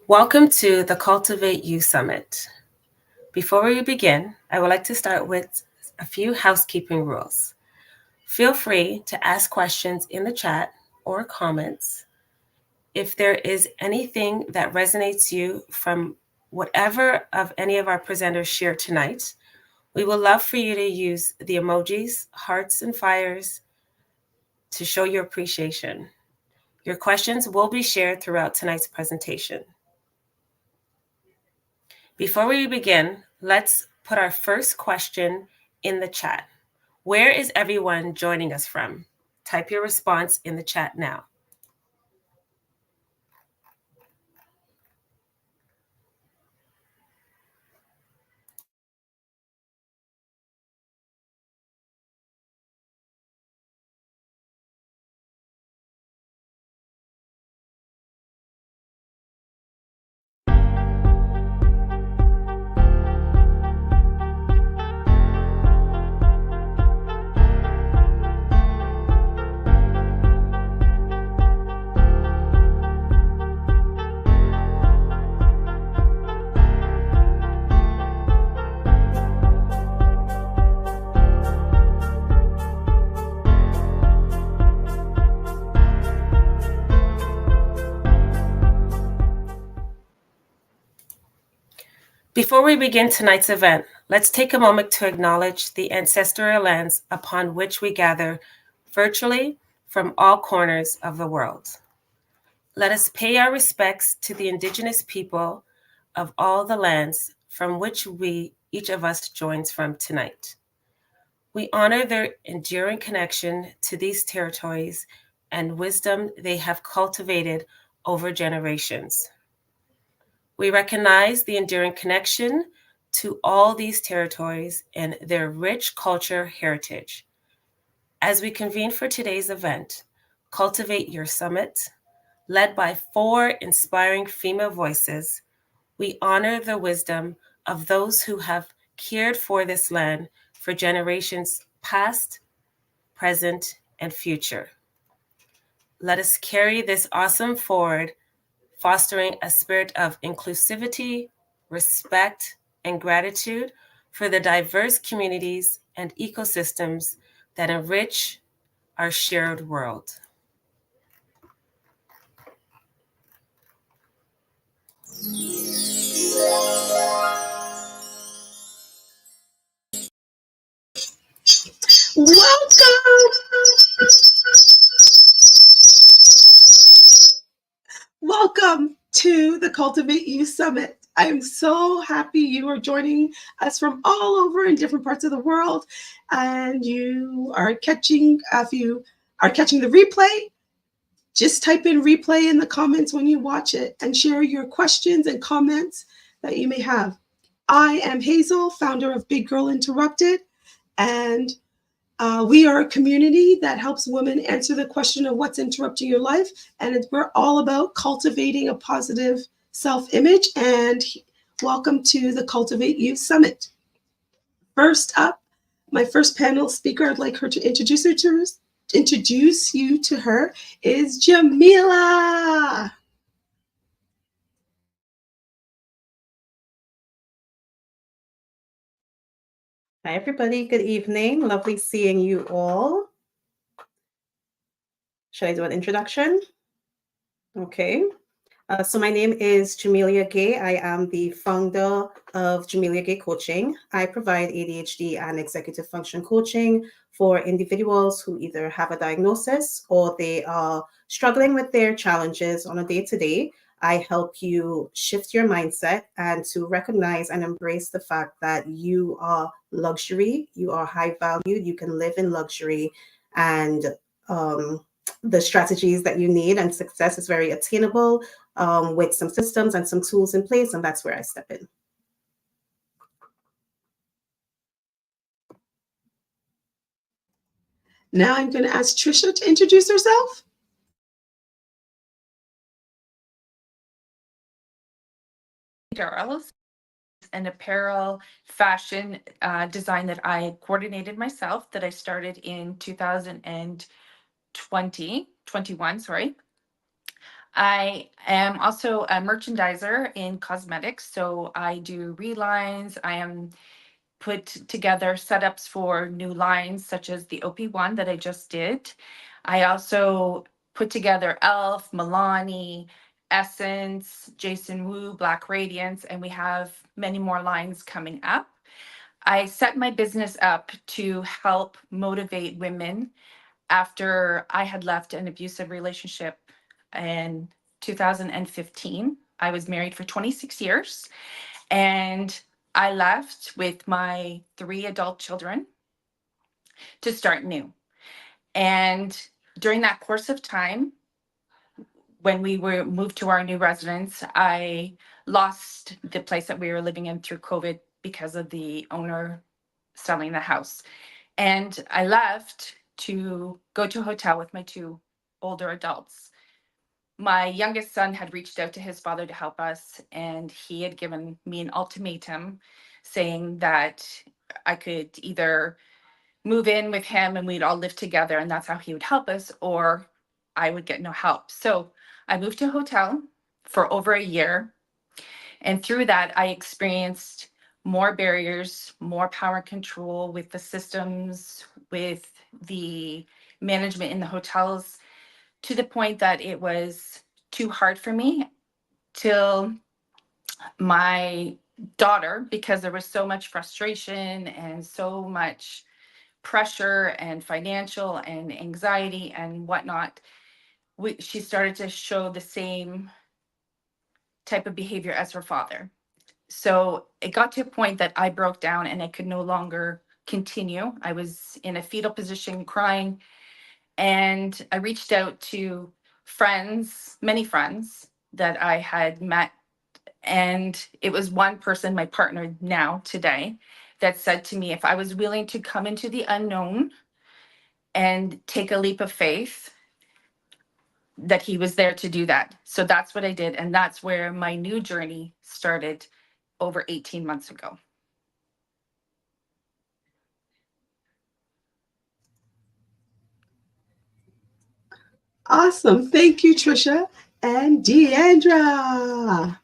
Welcome to the Cultivate You Summit. Before we begin, I would like to start with a few housekeeping rules. Feel free to ask questions in the chat or comments. If there is anything that resonates you from whatever of any of our presenters shared tonight, we would love for you to use the emojis, hearts, and fires to show your appreciation. Your questions will be shared throughout tonight's presentation. Before we begin, let's put our first question in the chat. Where is everyone joining us from? Type your response in the chat now. Before we begin tonight's event, let's take a moment to acknowledge the ancestral lands upon which we gather virtually from all corners of the world. Let us pay our respects to the indigenous people of all the lands from which each of us joins from tonight. We honor their enduring connection to these territories and wisdom they have cultivated over generations. We recognize the enduring connection to all these territories and their rich culture heritage. As we convene for today's event, Cultivate Your Summit, led by 4 inspiring female voices, we honor the wisdom of those who have cared for this land for generations past, present, and future. Let us carry this awesome forward, fostering a spirit of inclusivity, respect, and gratitude for the diverse communities and ecosystems that enrich our shared world. Welcome to the Cultivate You Summit. I am so happy you are joining us from all over in different parts of the world, and you are catching, if you are catching the replay, just type in replay in the comments when you watch it and share your questions and comments that you may have. I am Hazel, founder of Big Girl Interrupted, and we are a community that helps women answer the question of what's interrupting your life. And we're all about cultivating a positive self-image. And welcome to the Cultivate You Summit. First up, my first panel speaker, I'd like her to introduce you to her, is Jamila. Hi, everybody. Good evening. Lovely seeing you all. Should I do an introduction? Okay. So my name is Jamelia Gay. I am the founder of Jamelia Gay Coaching. I provide ADHD and executive function coaching for individuals who either have a diagnosis or they are struggling with their challenges on a day-to-day. I help you shift your mindset and to recognize and embrace the fact that you are luxury, you are high valued, you can live in luxury, and the strategies that you need and success is very attainable with some systems and some tools in place, and that's where I step in. Now I'm going to ask Trisha to introduce herself. Girls, an apparel fashion design that I coordinated myself that I started in 2021, sorry. I am also a merchandiser in cosmetics, so I do relines. I am put together setups for new lines such as the OP1 that I just did. I also put together Elf, Milani, Essence, Jason Wu, Black Radiance, and we have many more lines coming up. I set my business up to help motivate women after I had left an abusive relationship in 2015. I was married for 26 years and I left with my 3 adult children to start new. And during that course of time, when we were moved to our new residence, I lost the place that we were living in through COVID because of the owner selling the house. And I left to go to a hotel with my 2 older adults. My youngest son had reached out to his father to help us, and he had given me an ultimatum saying that I could either move in with him and we'd all live together and that's how he would help us, or I would get no help. So I moved to a hotel for over a year. And through that, I experienced more barriers, more power control with the systems, with the management in the hotels, to the point that it was too hard for me till my daughter, because there was so much frustration and so much pressure and financial and anxiety and whatnot, she started to show the same type of behavior as her father. So it got to a point that I broke down and I could no longer continue. I was in a fetal position crying, and I reached out to friends, many friends that I had met. And it was one person, my partner now today, that said to me, if I was willing to come into the unknown and take a leap of faith, that he was there to do that. So that's what I did. And that's where my new journey started over 18 months ago. Awesome. Thank you, Trisha. And Deandra.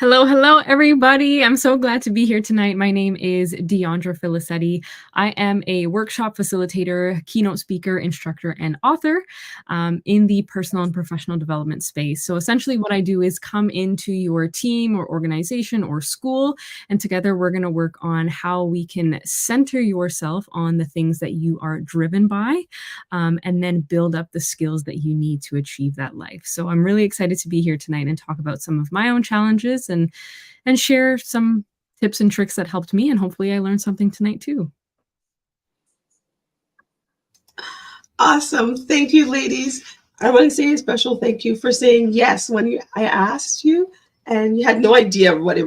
Hello, everybody. I'm so glad to be here tonight. My name is Deandra Filicetti. I am a workshop facilitator, keynote speaker, instructor, and author in the personal and professional development space. So essentially what I do is come into your team or organization or school, and together we're going to work on how we can center yourself on the things that you are driven by, and then build up the skills that you need to achieve that life. So I'm really excited to be here tonight and talk about some of my own challenges and share some tips and tricks that helped me, and hopefully I learned something tonight too. Awesome. Thank you, ladies. I want to say a special thank you for saying yes when I asked you, and you had no idea what I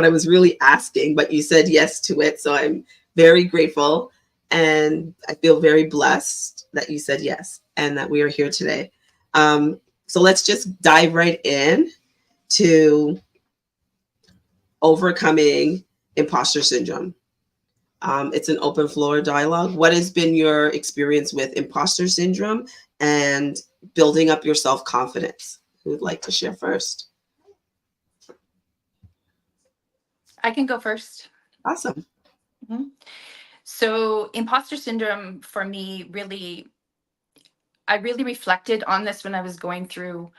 was really asking, but you said yes to it. So I'm very grateful, and I feel very blessed that you said yes and that we are here today. So let's just dive right in to overcoming imposter syndrome. It's an open floor dialogue. What has been your experience with imposter syndrome and building up your self-confidence? Who would like to share first? I can go first. Awesome. Mm-hmm. So imposter syndrome for me, I really reflected on this when I was going through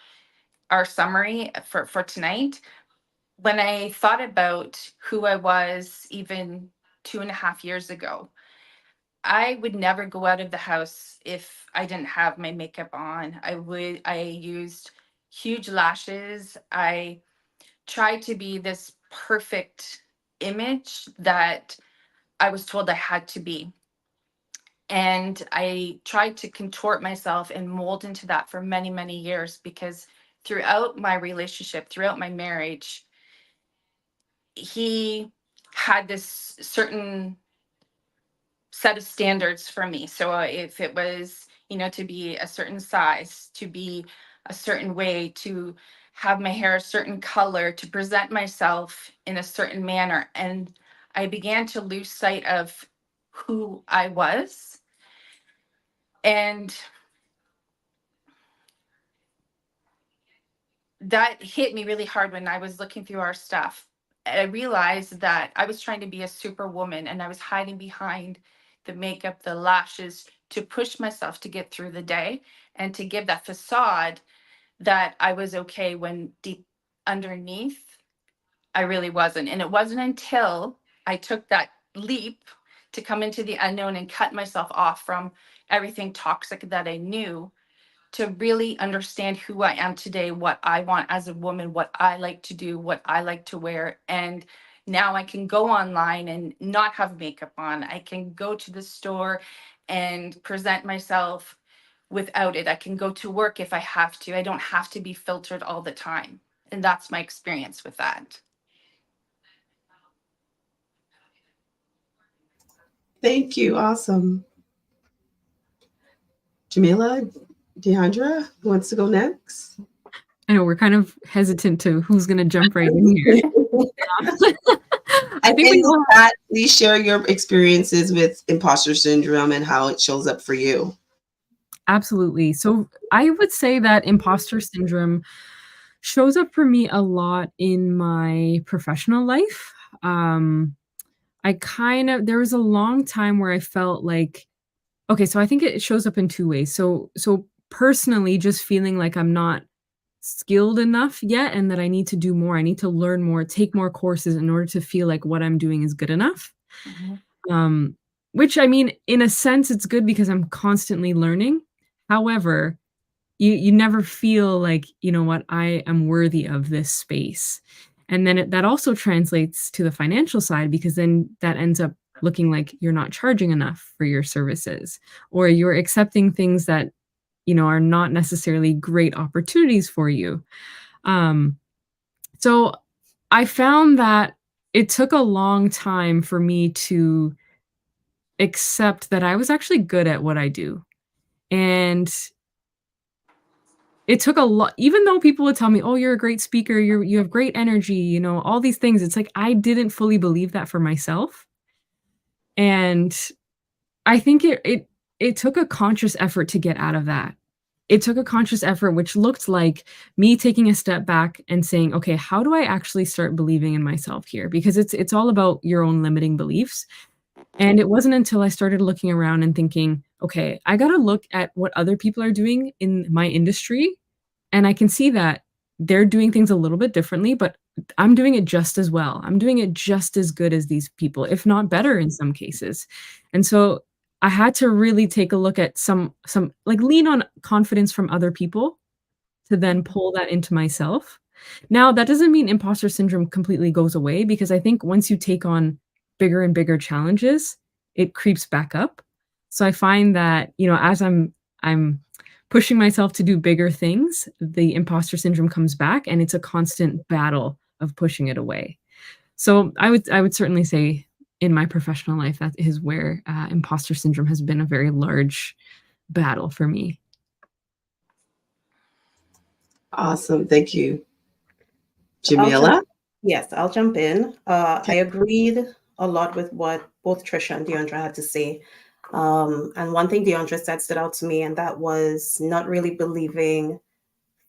our summary for tonight. When I thought about who I was even 2.5 years ago, I would never go out of the house if I didn't have my makeup on. I used huge lashes. I tried to be this perfect image that I was told I had to be. And I tried to contort myself and mold into that for many, many years, because throughout my relationship, throughout my marriage, he had this certain set of standards for me. So if it was, to be a certain size, to be a certain way, to have my hair a certain color, to present myself in a certain manner. And I began to lose sight of who I was. And that hit me really hard when I was looking through our stuff. I realized that I was trying to be a superwoman, and I was hiding behind the makeup, the lashes, to push myself to get through the day and to give that facade that I was okay, when deep underneath, I really wasn't. And it wasn't until I took that leap to come into the unknown and cut myself off from everything toxic that I knew, to really understand who I am today, what I want as a woman, what I like to do, what I like to wear. And now I can go online and not have makeup on. I can go to the store and present myself without it. I can go to work if I have to. I don't have to be filtered all the time. And that's my experience with that. Thank you. Awesome. Jamila, Deandra, who wants to go next? I know we're kind of hesitant to who's going to jump right in here. I think that please share your experiences with imposter syndrome and how it shows up for you. Absolutely. So I would say that imposter syndrome shows up for me a lot in my professional life. There was a long time where I felt like, okay, so I think it shows up in two ways. So personally, just feeling like I'm not skilled enough yet, and that I need to do more. I need to learn more, take more courses in order to feel like what I'm doing is good enough. Mm-hmm. Which, I mean, in a sense, it's good because I'm constantly learning. However, you never feel like, you know what, I am worthy of this space. And then that also translates to the financial side, because then that ends up looking like you're not charging enough for your services, or you're accepting things that, are not necessarily great opportunities for you. So I found that it took a long time for me to accept that I was actually good at what I do. And it took a lot, even though people would tell me, "Oh, you're a great speaker, you have great energy," all these things. It's like I didn't fully believe that for myself. And I think it took a conscious effort to get out of that it took a conscious effort, which looked like me taking a step back and saying, okay, how do I actually start believing in myself here? Because it's all about your own limiting beliefs. And it wasn't until I started looking around and thinking, okay, I got to look at what other people are doing in my industry. And I can see that they're doing things a little bit differently, but I'm doing it just as well. I'm doing it just as good as these people, if not better in some cases. And so I had to really take a look at some like lean on confidence from other people to then pull that into myself. Now, that doesn't mean imposter syndrome completely goes away because I think once you take on bigger and bigger challenges, it creeps back up. So I find that, as I'm pushing myself to do bigger things, the imposter syndrome comes back and it's a constant battle of pushing it away. So I would certainly say in my professional life that is where imposter syndrome has been a very large battle for me. Awesome. Thank you. I'll Jamila? Yes, I'll jump in. I Okay. agreed a lot with what both Trisha and Deandra had to say. And one thing Deandra said stood out to me, and that was not really believing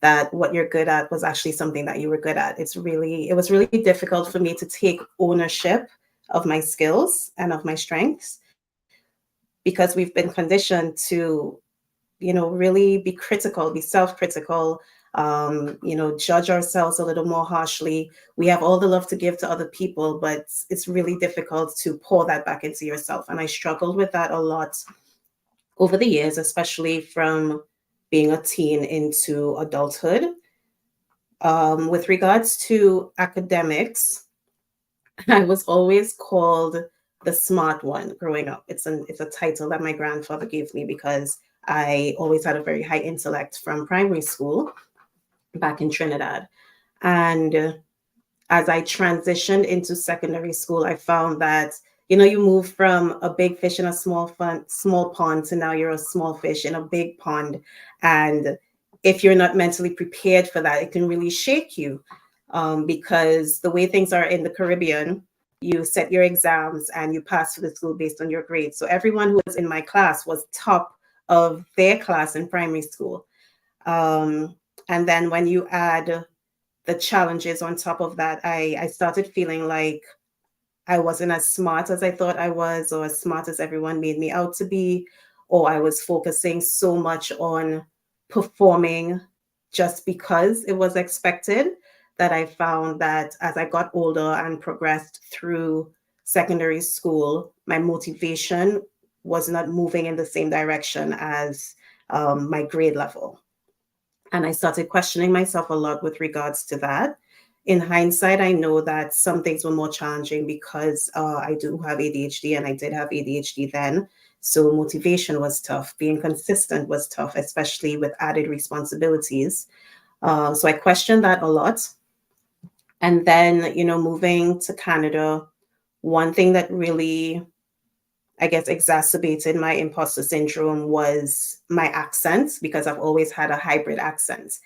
that what you're good at was actually something that you were good at. It was really difficult for me to take ownership of my skills and of my strengths because we've been conditioned to, really be critical, be self-critical, judge ourselves a little more harshly. We have all the love to give to other people, but it's really difficult to pour that back into yourself. And I struggled with that a lot over the years, especially from being a teen into adulthood. With regards to academics, I was always called the smart one growing up. It's a title that my grandfather gave me because I always had a very high intellect from primary school back in Trinidad. And as I transitioned into secondary school, I found that, you move from a big fish in a small pond to now you're a small fish in a big pond. And if you're not mentally prepared for that, it can really shake you. Because the way things are in the Caribbean, you set your exams and you pass for the school based on your grades. So everyone who was in my class was top of their class in primary school. And then when you add the challenges on top of that, I started feeling like I wasn't as smart as I thought I was, or as smart as everyone made me out to be, or I was focusing so much on performing just because it was expected, that I found that as I got older and progressed through secondary school, my motivation was not moving in the same direction as my grade level. And I started questioning myself a lot with regards to that. In hindsight, I know that some things were more challenging because I do have ADHD, and I did have ADHD then. So motivation was tough. Being consistent was tough, especially with added responsibilities. So I questioned that a lot. And then, moving to Canada, one thing that really, I guess, exacerbated my imposter syndrome was my accent, because I've always had a hybrid accent.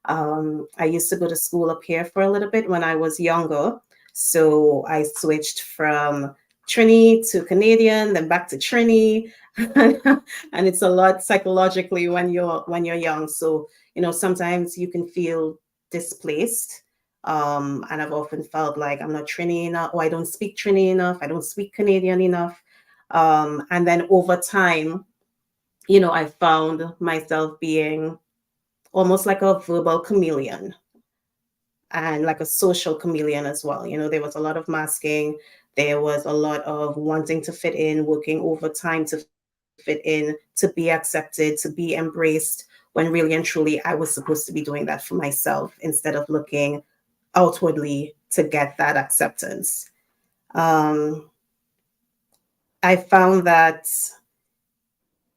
I used to go to school up here for a little bit when I was younger. So I switched from Trini to Canadian, then back to Trini. And it's a lot psychologically when you're young. So, sometimes you can feel displaced. And I've often felt like I'm not Trini enough, or I don't speak Trini enough, I don't speak Canadian enough. And then over time, I found myself being almost like a verbal chameleon and like a social chameleon as well. There was a lot of masking. There was a lot of wanting to fit in, working overtime to fit in, to be accepted, to be embraced, when really and truly I was supposed to be doing that for myself instead of looking outwardly to get that acceptance. I found that,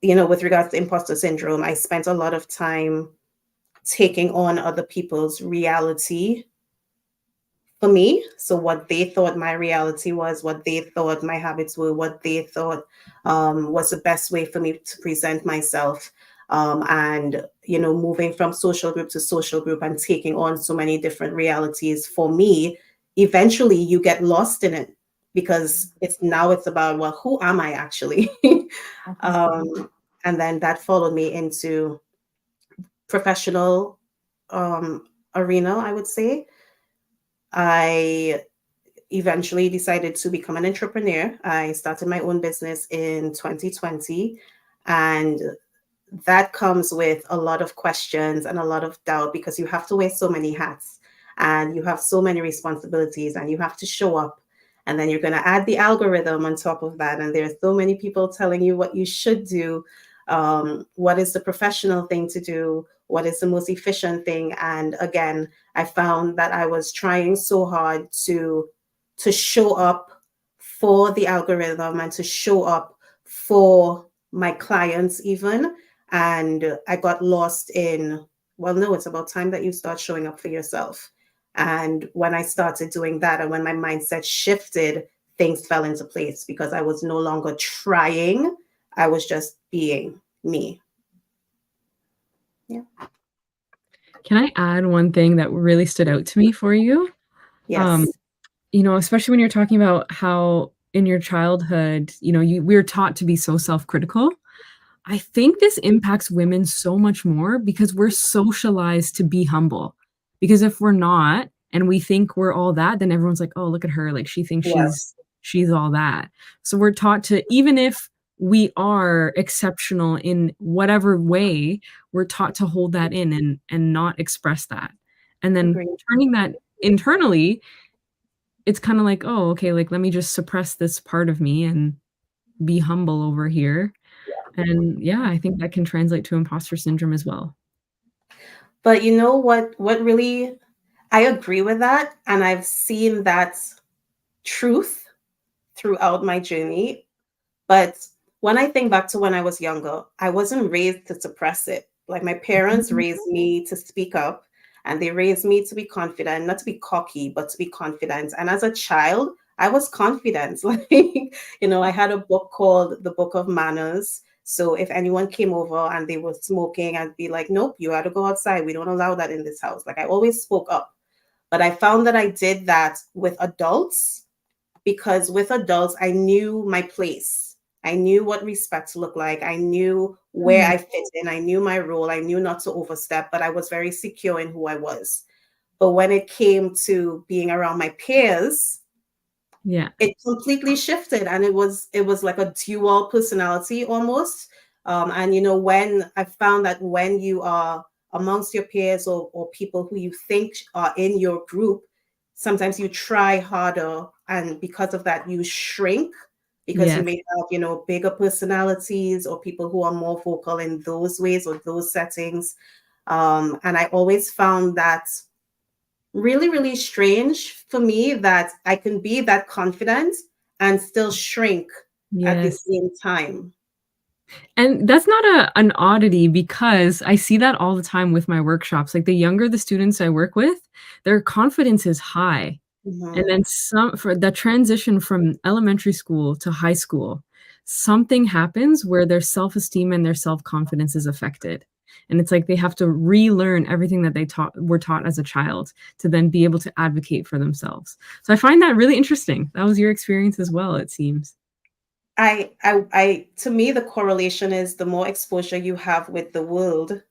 with regards to imposter syndrome, I spent a lot of time taking on other people's reality for me. So what they thought my reality was, what they thought my habits were, what they thought was the best way for me to present myself. And, moving from social group to social group and taking on so many different realities for me, eventually you get lost in it, because it's about, well, who am I actually? And then that followed me into professional arena, I would say. I eventually decided to become an entrepreneur. I started my own business in 2020, and that comes with a lot of questions and a lot of doubt because you have to wear so many hats and you have so many responsibilities and you have to show up. And then you're going to add the algorithm on top of that. And there's so many people telling you what you should do, what is the professional thing to do, what is the most efficient thing. And again, I found that I was trying so hard to show up for the algorithm and to show up for my clients even, and I got lost in, well, no, it's about time that you start showing up for yourself. And when I started doing that and when my mindset shifted, things fell into place because I was no longer trying, I was just being me. Yeah. Can I add one thing that really stood out to me for you? Yes. You know, especially when you're talking about how in your childhood, you know, we were taught to be so self-critical. I think this impacts women so much more because we're socialized to be humble. Because if we're not and we think we're all that, then everyone's like, "Oh, look at her, like she thinks Yes. she's all that." So we're taught to, even if we are exceptional in whatever way, we're taught to hold that in and not express that. And then Agreed. turning that internally, it's kinda like, "Oh, okay, like let me just suppress this part of me and be humble over here." And yeah, I think that can translate to imposter syndrome as well. But you know what really, I agree with that. And I've seen that truth throughout my journey. But when I think back to when I was younger, I wasn't raised to suppress it. Like my parents raised me to speak up and they raised me to be confident, not to be cocky, but to be confident. And as a child, I was confident. Like, I had a book called The Book of Manners. So if anyone came over and they were smoking, I'd be like, nope, you got to go outside. We don't allow that in this house. Like I always spoke up. But I found that I did that with adults because with adults, I knew my place. I knew what respect looked like. I knew where Mm, I fit in. I knew my role. I knew not to overstep, but I was very secure in who I was. But when it came to being around my peers, yeah, it completely shifted, and it was like a dual personality almost. And when I found that when you are amongst your peers or people who you think are in your group, sometimes you try harder, and because of that you shrink because you yes, may have bigger personalities or people who are more vocal in those ways or those settings. And I always found that really, really strange for me that I can be that confident and still shrink at the yes. same time. And that's not an oddity because I see that all the time with my workshops. Like the younger the students I work with, their confidence is high. And Mhm. then for the transition from elementary school to high school, something happens where their self-esteem and their self-confidence is affected. And it's like they have to relearn everything that they were taught as a child to then be able to advocate for themselves. So I find that really interesting. That was your experience as well, it seems. To me, the correlation is the more exposure you have with the world,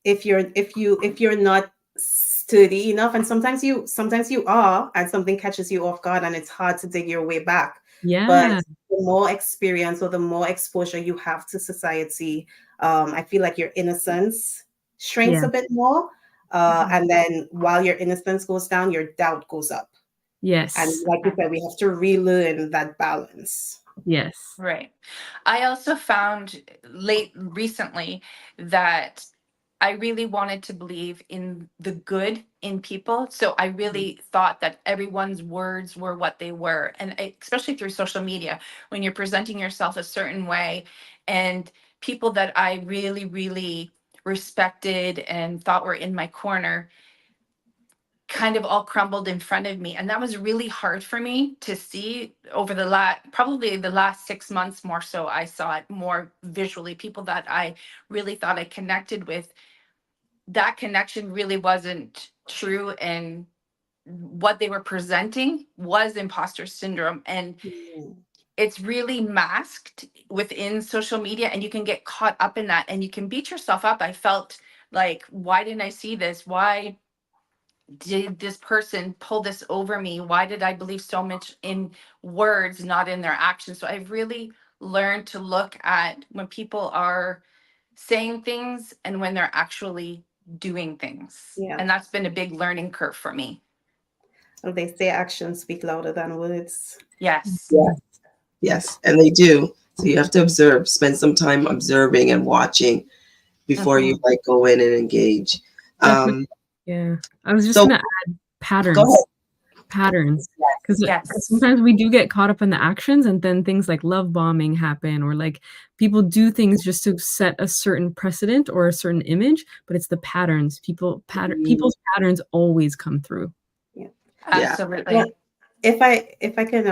if you're not sturdy enough, and sometimes you are, and something catches you off guard and it's hard to dig your way back. But Yeah. the more experience or the more exposure you have to society, I feel like your innocence shrinks Yeah. a bit more. Mhm. And then while your innocence goes down, your doubt goes up. And Yes. like you Okay. said, we have to relearn that balance. Yes. Right. I also found recently that I really wanted to believe in the good in people. So I really thought that everyone's words were what they were. And especially through social media, when you're presenting yourself a certain way, and people that I really, really respected and thought were in my corner kind of all crumbled in front of me, and that was really hard for me to see over probably the last 6 months. More so, I saw it more visually. People that I really thought I connected with, that connection really wasn't true, and what they were presenting was imposter syndrome. And Mhm. it's really masked within social media, and you can get caught up in that and you can beat yourself up. I felt Like, why didn't I see this? Why did this person pull this over me? Why did I believe so much in words, not in their actions? So I've really learned to look at when people are saying things and when they're actually doing things. Yeah. And that's been a big learning curve for me. And they say actions speak louder than words. Yes. Yeah. Yes, and they do. So you have to observe, spend some time observing and watching before you like go in and engage. Definitely. Yeah. I was just So gonna add go ahead. patterns, because Yes. sometimes we do get caught up in the actions, and then things like love bombing happen, or like people do things just to set a certain precedent or a certain image, but it's the patterns. People's patterns always come through. Yeah. Absolutely. Well, if I can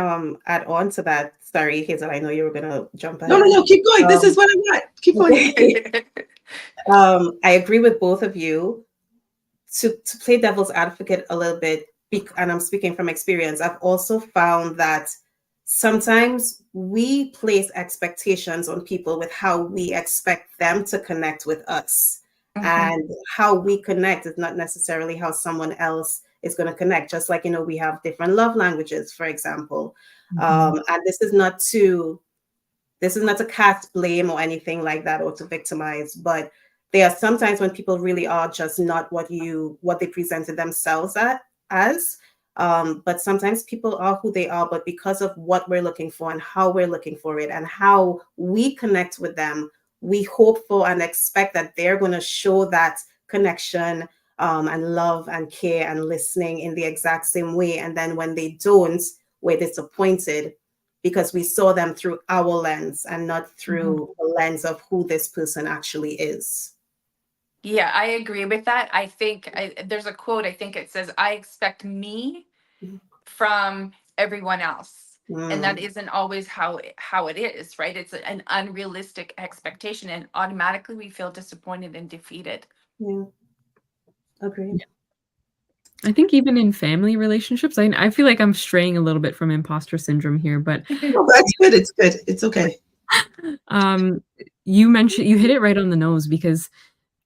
add on to that, sorry, Hazel, I know you were gonna jump ahead. No, keep going. This is what I want. Keep going. I agree with both of you. To play devil's advocate a little bit, and I'm speaking from experience, I've also found that sometimes we place expectations on people with how we expect them to connect with us. And how we connect is not necessarily how someone else is going to connect. Just like, we have different love languages, for example. And this is not to cast blame or anything like that, or to victimize, but there are sometimes when people really are just not what they presented themselves as. But sometimes people are who they are, but because of what we're looking for and how we're looking for it and how we connect with them, we hope for and expect that they're going to show that connection, and love and care and listening in the exact same way. And then when they don't, we're disappointed, because we saw them through our lens and not through the lens of who this person actually is. Yeah, I agree with that. I think there's a quote, I think it says, I expect me from everyone else. And that isn't always how it is, right? It's an unrealistic expectation, and automatically we feel disappointed and defeated. Yeah. Agreed. I think even in family relationships, I feel like I'm straying a little bit from imposter syndrome here, but No, that's good. It's good. It's okay. you hit it right on the nose, because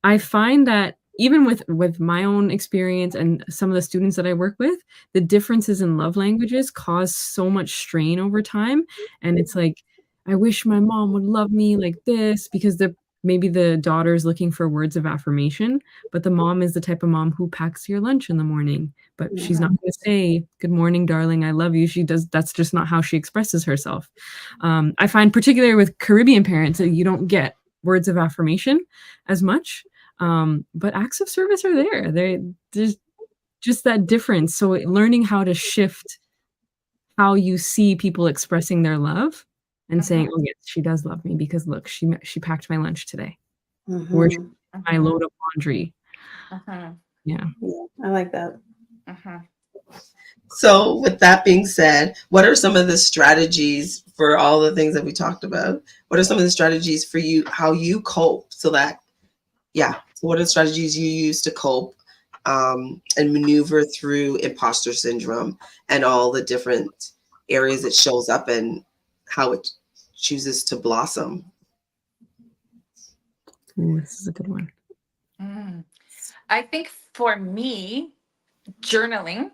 I find that even with my own experience and some of the students that I work with, the differences in love languages cause so much strain over time. And it's like, I wish my mom would love me like this, because maybe the daughter's looking for words of affirmation, but the mom is the type of mom who packs your lunch in the morning, but she's not going to say, good morning, darling, I love you. That's just not how she expresses herself. I find particularly with Caribbean parents that you don't get words of affirmation as much. But acts of service are there. There's just that difference. So learning how to shift how you see people expressing their love and saying, oh yes, she does love me, because look, she packed my lunch today. Or my load of laundry. Yeah. I like that. So with that being said, what are some of the strategies for all the things that we talked about? What are some of the strategies for you, how you cope so that, so what are the strategies you use to cope and maneuver through imposter syndrome and all the different areas it shows up and how it chooses to blossom? Ooh, this is a good one. I think for me, journaling,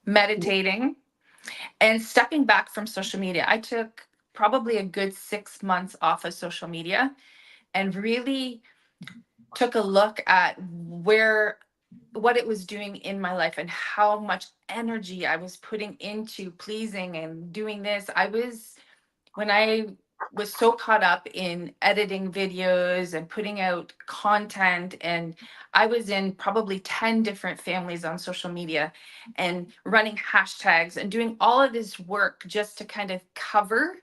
meditating, and stepping back from social media. I took probably a good 6 months off of social media and really took a look at what it was doing in my life and how much energy I was putting into pleasing and doing this. When I was so caught up in editing videos and putting out content, and I was in probably 10 different families on social media and running hashtags and doing all of this work just to kind of cover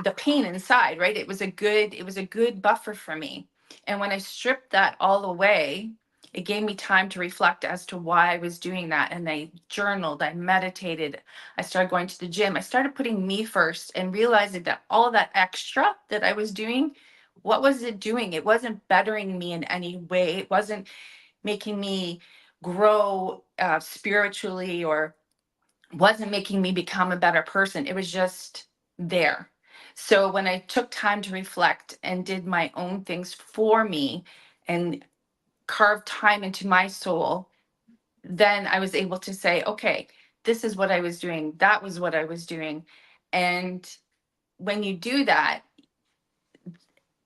the pain inside, right? It was a good buffer for me. And when I stripped that all away, it gave me time to reflect as to why I was doing that. And I journaled, I meditated, I started going to the gym. I started putting me first and realizing that all of that extra that I was doing, what was it doing? It wasn't bettering me in any way. It wasn't making me grow spiritually, or wasn't making me become a better person. It was just there. So when I took time to reflect and did my own things for me and carved time into my soul, then I was able to say, okay, this is what I was doing. That was what I was doing. And when you do that,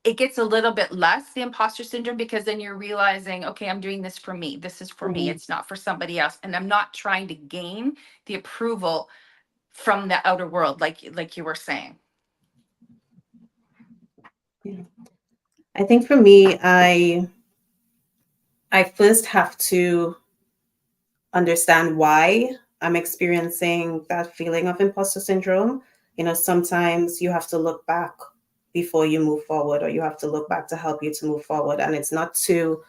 it gets a little bit less the imposter syndrome, because then you're realizing, okay, I'm doing this for me. This is for me. It's not for somebody else. And I'm not trying to gain the approval from the outer world, like you were saying. Yeah. I think for me, I first have to understand why I'm experiencing that feeling of imposter syndrome. Sometimes you have to look back before you move forward, or you have to look back to help you to move forward. And it's not to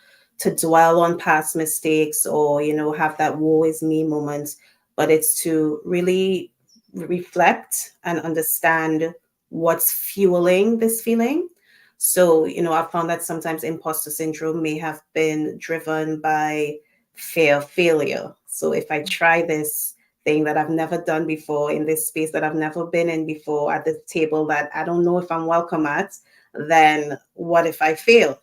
dwell on past mistakes, or, have that woe is me moment, but it's to really reflect and understand what's fueling this feeling. So, I found that sometimes imposter syndrome may have been driven by fear of failure. So if I try this thing that I've never done before, in this space that I've never been in before, at this table that I don't know if I'm welcome at, then what if I fail?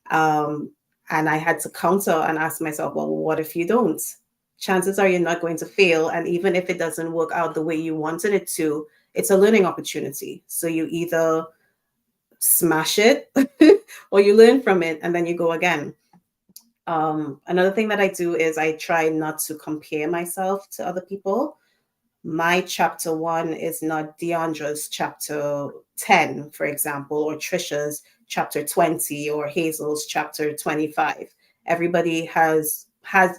And I had to counter and ask myself, well, what if you don't? Chances are you're not going to fail. And even if it doesn't work out the way you wanted it to, it's a learning opportunity. So you either smash it or you learn from it and then you go again. Another thing that I do is I try not to compare myself to other people. My chapter 1 is not Deandra's chapter 10, for example, or Trisha's chapter 20, or Hazel's chapter 25. Everybody has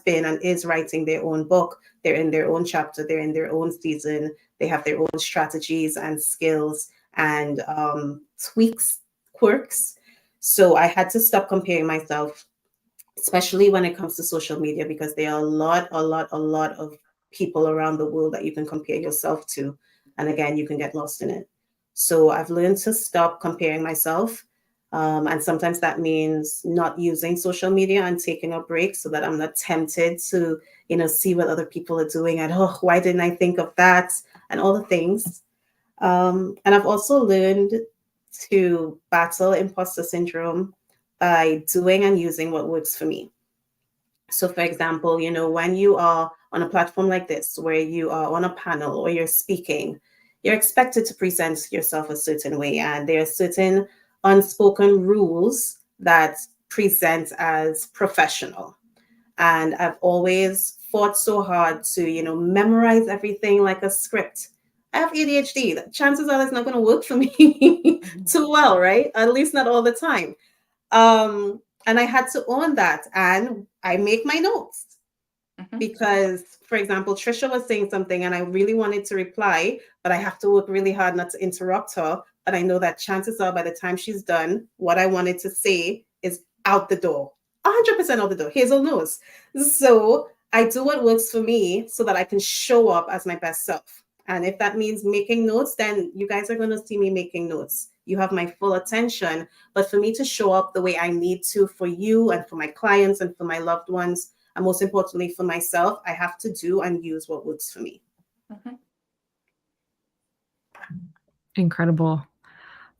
been and is writing their own book. They're in their own chapter. They're in their own season. They have their own strategies and skills and tweaks, quirks. So I had to stop comparing myself, especially when it comes to social media, because there are a lot of people around the world that you can compare yourself to. And again, you can get lost in it. So I've learned to stop comparing myself. And sometimes that means not using social media and taking a break, so that I'm not tempted to, see what other people are doing, and, oh, why didn't I think of that? And all the things. And I've also learned to battle imposter syndrome by doing and using what works for me. So for example, when you are on a platform like this, where you are on a panel or you're speaking, you're expected to present yourself a certain way. And there are certain unspoken rules that present as professional. And I've always fought so hard to, memorize everything like a script. I have ADHD. Chances are that's not going to work for me too well, right? At least not all the time. And I had to own that, and I make my notes. Because, for example, Trisha was saying something and I really wanted to reply, but I have to work really hard not to interrupt her. But I know that chances are by the time she's done, what I wanted to say is out the door, 100% out the door. Hazel knows. So I do what works for me so that I can show up as my best self. And if that means making notes, then you guys are going to see me making notes. You have my full attention. But for me to show up the way I need to for you and for my clients and for my loved ones, and most importantly for myself, I have to do and use what works for me. Incredible.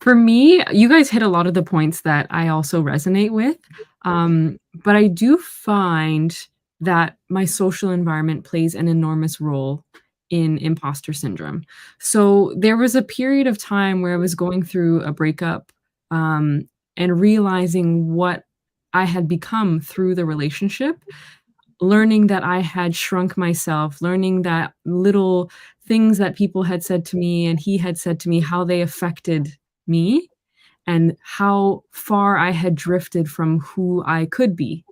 For me, you guys hit a lot of the points that I also resonate with. But I do find that my social environment plays an enormous role in imposter syndrome. So there was a period of time where I was going through a breakup, and realizing what I had become through the relationship, learning that I had shrunk myself, learning that little things that people had said to me and he had said to me, how they affected me and how far I had drifted from who I could be.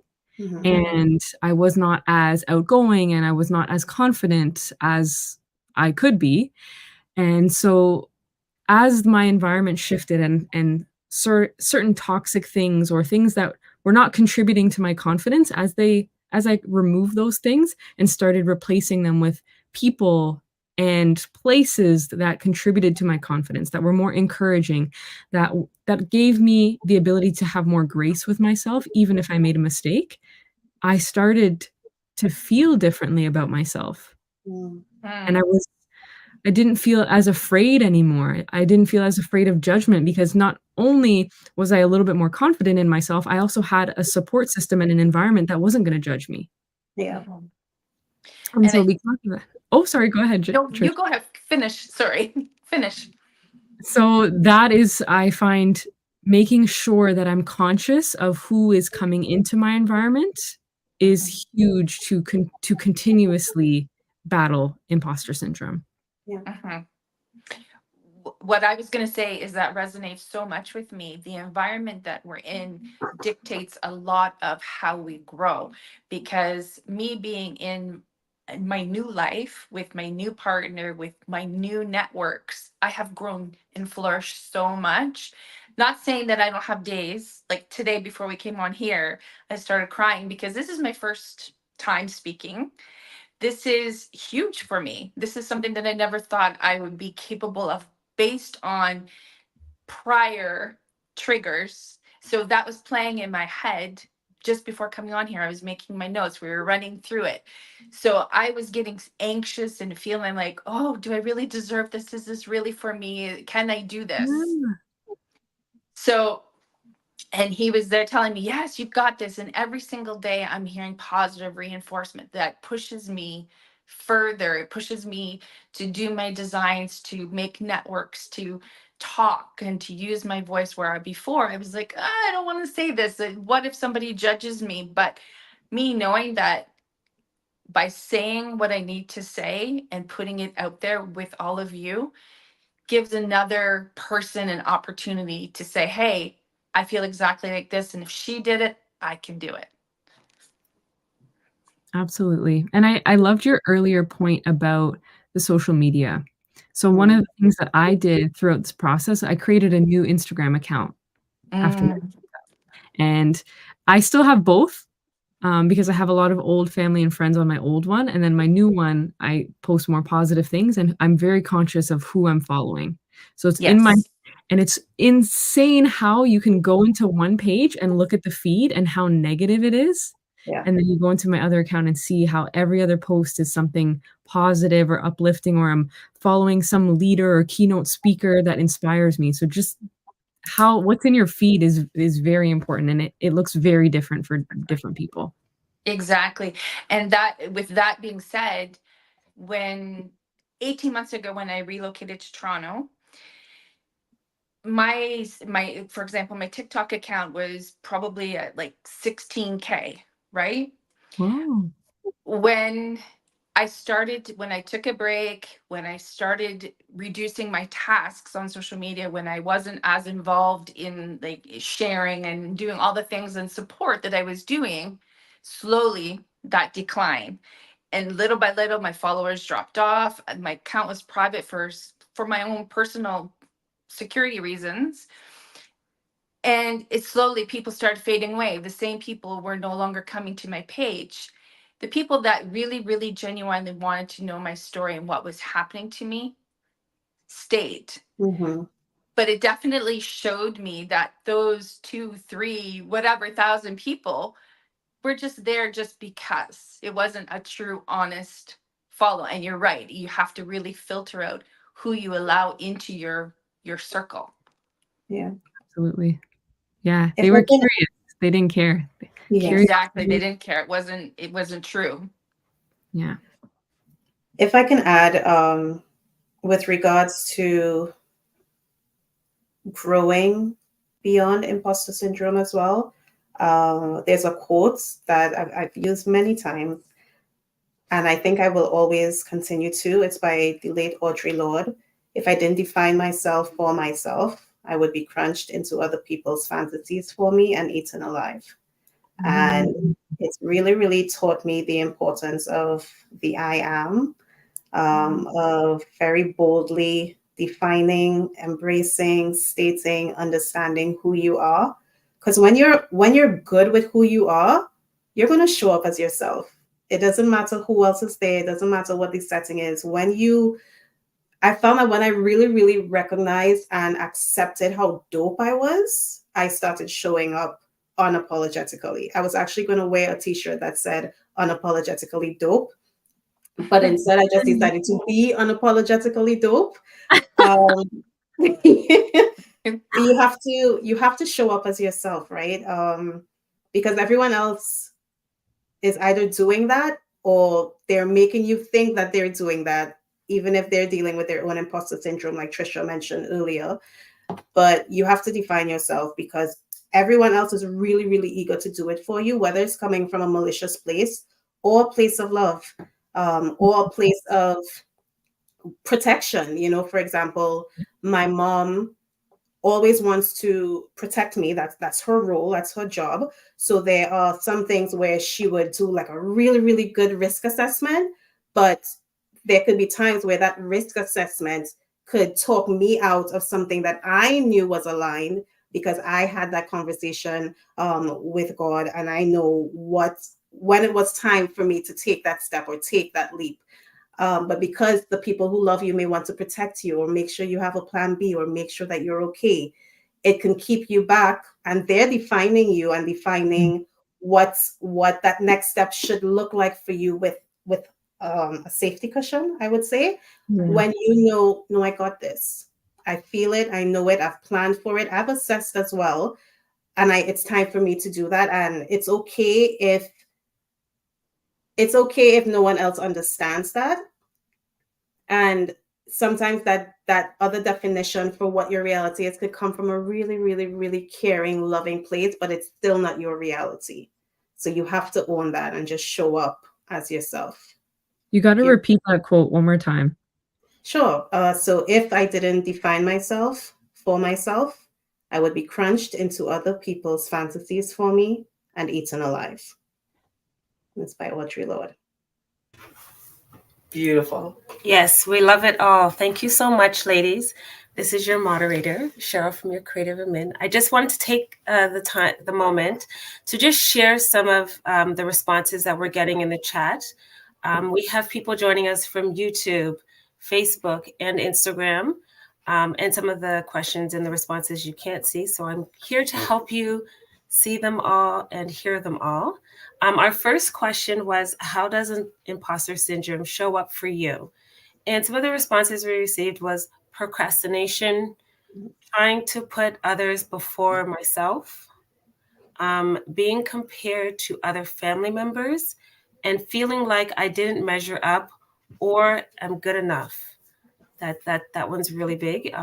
And I was not as outgoing and I was not as confident as I could be. And so as my environment shifted and certain toxic things or things that were not contributing to my confidence, as I removed those things and started replacing them with people and places that contributed to my confidence, that were more encouraging, that gave me the ability to have more grace with myself, even if I made a mistake, I started to feel differently about myself. And I didn't feel as afraid anymore. I didn't feel as afraid of judgment because not only was I a little bit more confident in myself, I also had a support system and an environment that wasn't gonna judge me. Yeah. And And so it, because of that. Oh, sorry, go ahead, no, Trish. you go ahead. Finish. Sorry. Finish. So that is, I find, making sure that I'm conscious of who is coming into my environment is huge to continuously battle imposter syndrome. Mhm. What I was going to say is that resonates so much with me. The environment that we're in dictates a lot of how we grow. Because me being in my new life with my new partner, with my new networks, I have grown and flourished so much. Not saying that I don't have days like today before we came on here, I started crying because this is my first time speaking. This is huge for me. This is something that I never thought I would be capable of based on prior triggers. So that was playing in my head just before coming on here. I was making my notes. We were running through it. So I was getting anxious and feeling like, oh, do I really deserve this? Is this really for me? Can I do this? Yeah. So and he was there telling me, yes, you've got this. And every single day I'm hearing positive reinforcement that pushes me further. It pushes me to do my designs, to make networks, to talk and to use my voice, where before I was like, "Ah, I don't want to say this. What if somebody judges me?" But me knowing that by saying what I need to say and putting it out there with all of you, gives another person an opportunity to say, hey, I feel exactly like this. And if she did it, I can do it. Absolutely. And I loved your earlier point about the social media. So one of the things that I did throughout this process, I created a new Instagram account after my, Mm, and I still have both, because I have a lot of old family and friends on my old one, and then my new one, I post more positive things, and I'm very conscious of who I'm following. So it's in my yes. and it's insane how you can go into one page and look at the feed and how negative it is, Yeah. and then you go into my other account and see how every other post is something positive or uplifting, or I'm following some leader or keynote speaker that inspires me. So just how what's in your feed is very important, and it looks very different for different people. Exactly. And that, with that being said, when 18 months ago, when I relocated to Toronto, my for example, my TikTok account was probably at like 16K, right? Wow. When when I took a break, when I started reducing my tasks on social media, when I wasn't as involved in like sharing and doing all the things and support that I was doing, slowly that declined. And little by little, my followers dropped off. And my account was private for my own personal security reasons. And it slowly, people started fading away. The same people were no longer coming to my page. The people that really, really genuinely wanted to know my story and what was happening to me stayed. Mm-hmm. But it definitely showed me that those 2, 3, whatever thousand people were just there just because it wasn't a true, honest follow. And you're right. You have to really filter out who you allow into your circle. Yeah. Absolutely. Yeah, If they I were can, curious. They didn't care. yes. Exactly. They Curiosity. didn't care. It wasn't true. Yeah. If I can add, with regards to growing beyond imposter syndrome as well, there's a quote that I've used many times, and I think I will always continue to. It's by the late Audre Lorde. If I didn't define myself for myself, I would be crunched into other people's fantasies for me and eaten alive. And Mm. it's really, really taught me the importance of the I am, of very boldly defining, embracing, stating, understanding who you are. Because when you're good with who you are, you're going to show up as yourself. It doesn't matter who else is there. It doesn't matter what the setting is. I found that when I really, really recognized and accepted how dope I was, I started showing up unapologetically. I was actually going to wear a t-shirt that said unapologetically dope. But instead, I just decided to be unapologetically dope. Um, you have to show up as yourself, right? Because everyone else is either doing that or they're making you think that they're doing that, even if they're dealing with their own imposter syndrome, like Trisha mentioned earlier. But you have to define yourself because everyone else is really, really eager to do it for you, whether it's coming from a malicious place or a place of love, or a place of protection. You know, for example, my mom always wants to protect me. That's her role, that's her job. So there are some things where she would do like a really, really good risk assessment, but there could be times where that risk assessment could talk me out of something that I knew was aligned because I had that conversation with God, and I know when it was time for me to take that step or take that leap. But because the people who love you may want to protect you or make sure you have a plan B or make sure that you're okay, it can keep you back. And they're defining you and defining what that next step should look like for you with a safety cushion, I would say. Yeah. When you know, no, I got this. I feel it. I know it. I've planned for it. I've assessed as well. And it's time for me to do that. And it's okay if no one else understands that. And sometimes that other definition for what your reality is could come from a really, really, really caring, loving place, but it's still not your reality. So you have to own that and just show up as yourself. You got to repeat that quote one more time. Sure. So if I didn't define myself for myself, I would be crunched into other people's fantasies for me and eaten alive. That's by Audre Lorde. Beautiful. Yes, we love it all. Thank you so much, ladies. This is your moderator, Cheryl from Your Creative Admin. I just wanted to take the moment to just share some of the responses that we're getting in the chat. We have people joining us from YouTube, Facebook, and Instagram, and some of the questions and the responses you can't see. So I'm here to help you see them all and hear them all. Our first question was, how does an imposter syndrome show up for you? And some of the responses we received was procrastination, trying to put others before myself, being compared to other family members, and feeling like I didn't measure up or am good enough. That one's really big.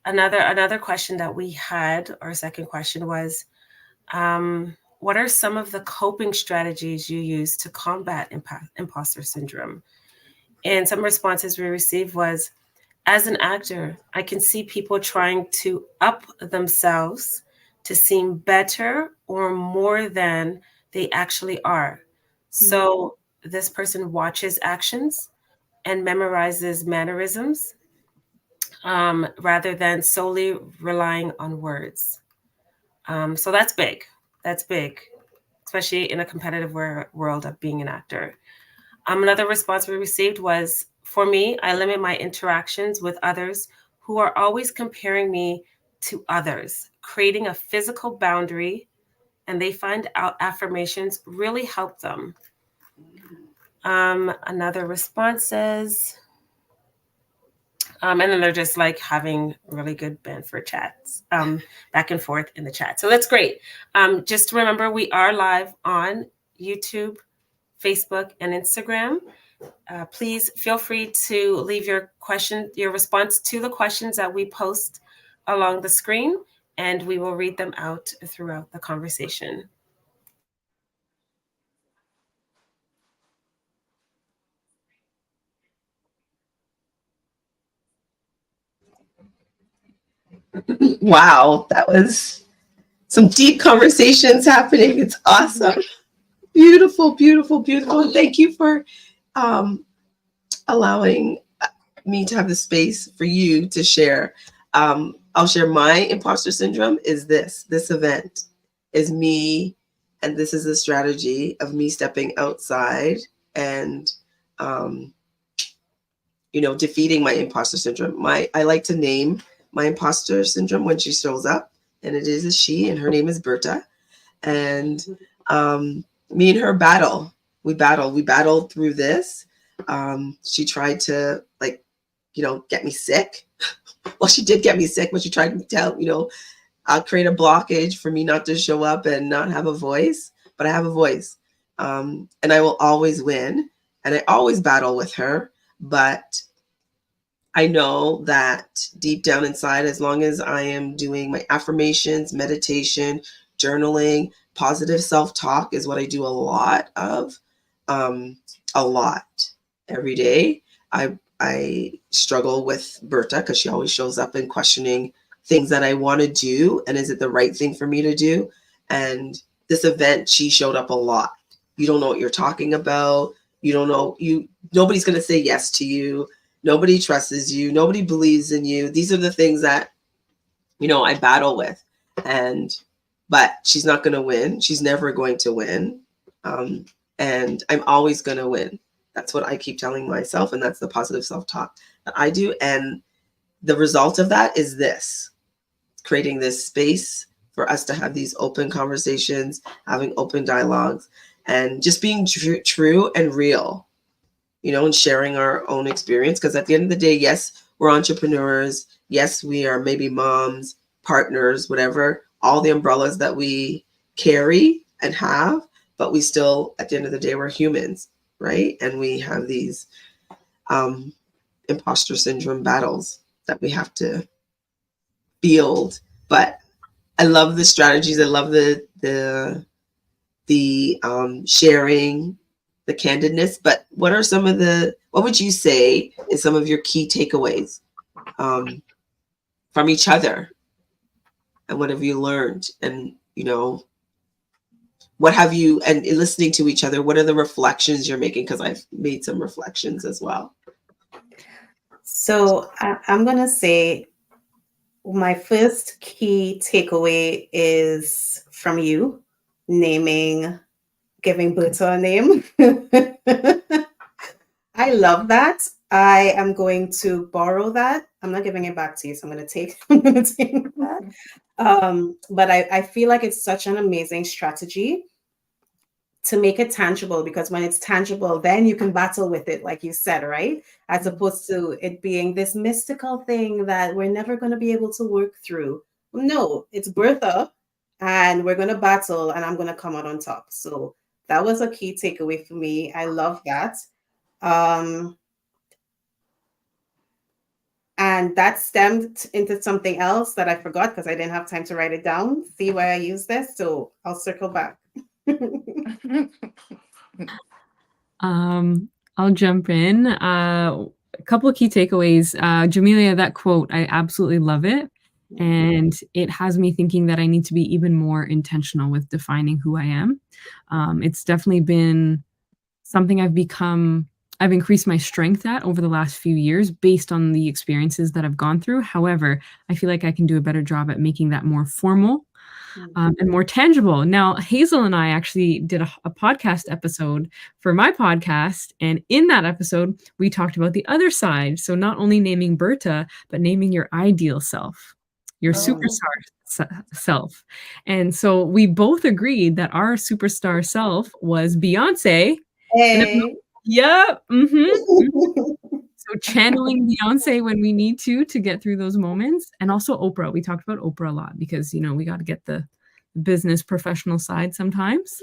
Another question that we had, our second question was, what are some of the coping strategies you use to combat imposter syndrome? And some responses we received was, as an actor, I can see people trying to up themselves to seem better or more than they actually are. So this person watches actions and memorizes mannerisms rather than solely relying on words. So that's big. That's big, especially in a competitive world of being an actor. Another response we received was, for me, I limit my interactions with others who are always comparing me to others, creating a physical boundary, and they find out affirmations really help them. Another response says, and then they're just like having really good banter chats back and forth in the chat. So that's great. Just remember, we are live on YouTube, Facebook, and Instagram. Please feel free to leave your response to the questions that we post along the screen, and we will read them out throughout the conversation. Wow, that was some deep conversations happening. It's awesome. Beautiful, beautiful, beautiful. And thank you for allowing me to have the space for you to share. I'll share my imposter syndrome is this event is me, and this is the strategy of me stepping outside and defeating my imposter syndrome. I like to name my imposter syndrome when she shows up, and it is a she, and her name is Berta. And me and her battle We battled through this. She tried to get me sick. Well, she did get me sick, but she tried to create a blockage for me not to show up and not have a voice. But I have a voice, and I will always win. And I always battle with her, but I know that deep down inside, as long as I am doing my affirmations, meditation, journaling, positive self-talk is what I do a lot of, a lot every day. I struggle with Berta because she always shows up and questioning things that I want to do, and is it the right thing for me to do? And this event, she showed up a lot. You don't know what you're talking about. You don't know, nobody's going to say yes to you. Nobody trusts you. Nobody believes in you. These are the things that, I battle with. But she's not going to win. She's never going to win. And I'm always going to win. That's what I keep telling myself. And that's the positive self-talk that I do. And the result of that is this, creating this space for us to have these open conversations, having open dialogues, and just being true and real, and sharing our own experience. Because at the end of the day, yes, we're entrepreneurs. Yes, we are maybe moms, partners, whatever, all the umbrellas that we carry and have, but we still, at the end of the day, we're humans, right? And we have these imposter syndrome battles that we have to field. But I love the strategies. I love the sharing, the candidness. But what would you say is some of your key takeaways from each other? And what have you learned? And, what have you, and listening to each other, what are the reflections you're making? Because I've made some reflections as well. So I'm going to say my first key takeaway is from you giving Berta a name. I love that. I am going to borrow that. I'm not giving it back to you, so I'm going to take that. But I feel like it's such an amazing strategy to make it tangible, because when it's tangible, then you can battle with it, like you said, right? As opposed to it being this mystical thing that we're never going to be able to work through. No, it's Bertha, and we're going to battle, and I'm going to come out on top. So that was a key takeaway for me. I love that. And that stemmed into something else that I forgot because I didn't have time to write it down. See why I use this? So I'll circle back. I'll jump in. A couple of key takeaways. Jamelia, that quote, I absolutely love it. And it has me thinking that I need to be even more intentional with defining who I am. It's definitely been something I've increased my strength at over the last few years based on the experiences that I've gone through. However, I feel like I can do a better job at making that more formal and more tangible. Now, Hazel and I actually did a podcast episode for my podcast. And in that episode, we talked about the other side. So not only naming Berta, but naming your ideal self, your superstar self. And so we both agreed that our superstar self was Beyonce. Hey. Yeah. So channeling Beyonce when we need to get through those moments. And also Oprah. We talked about Oprah a lot because, we got to get the business professional side sometimes.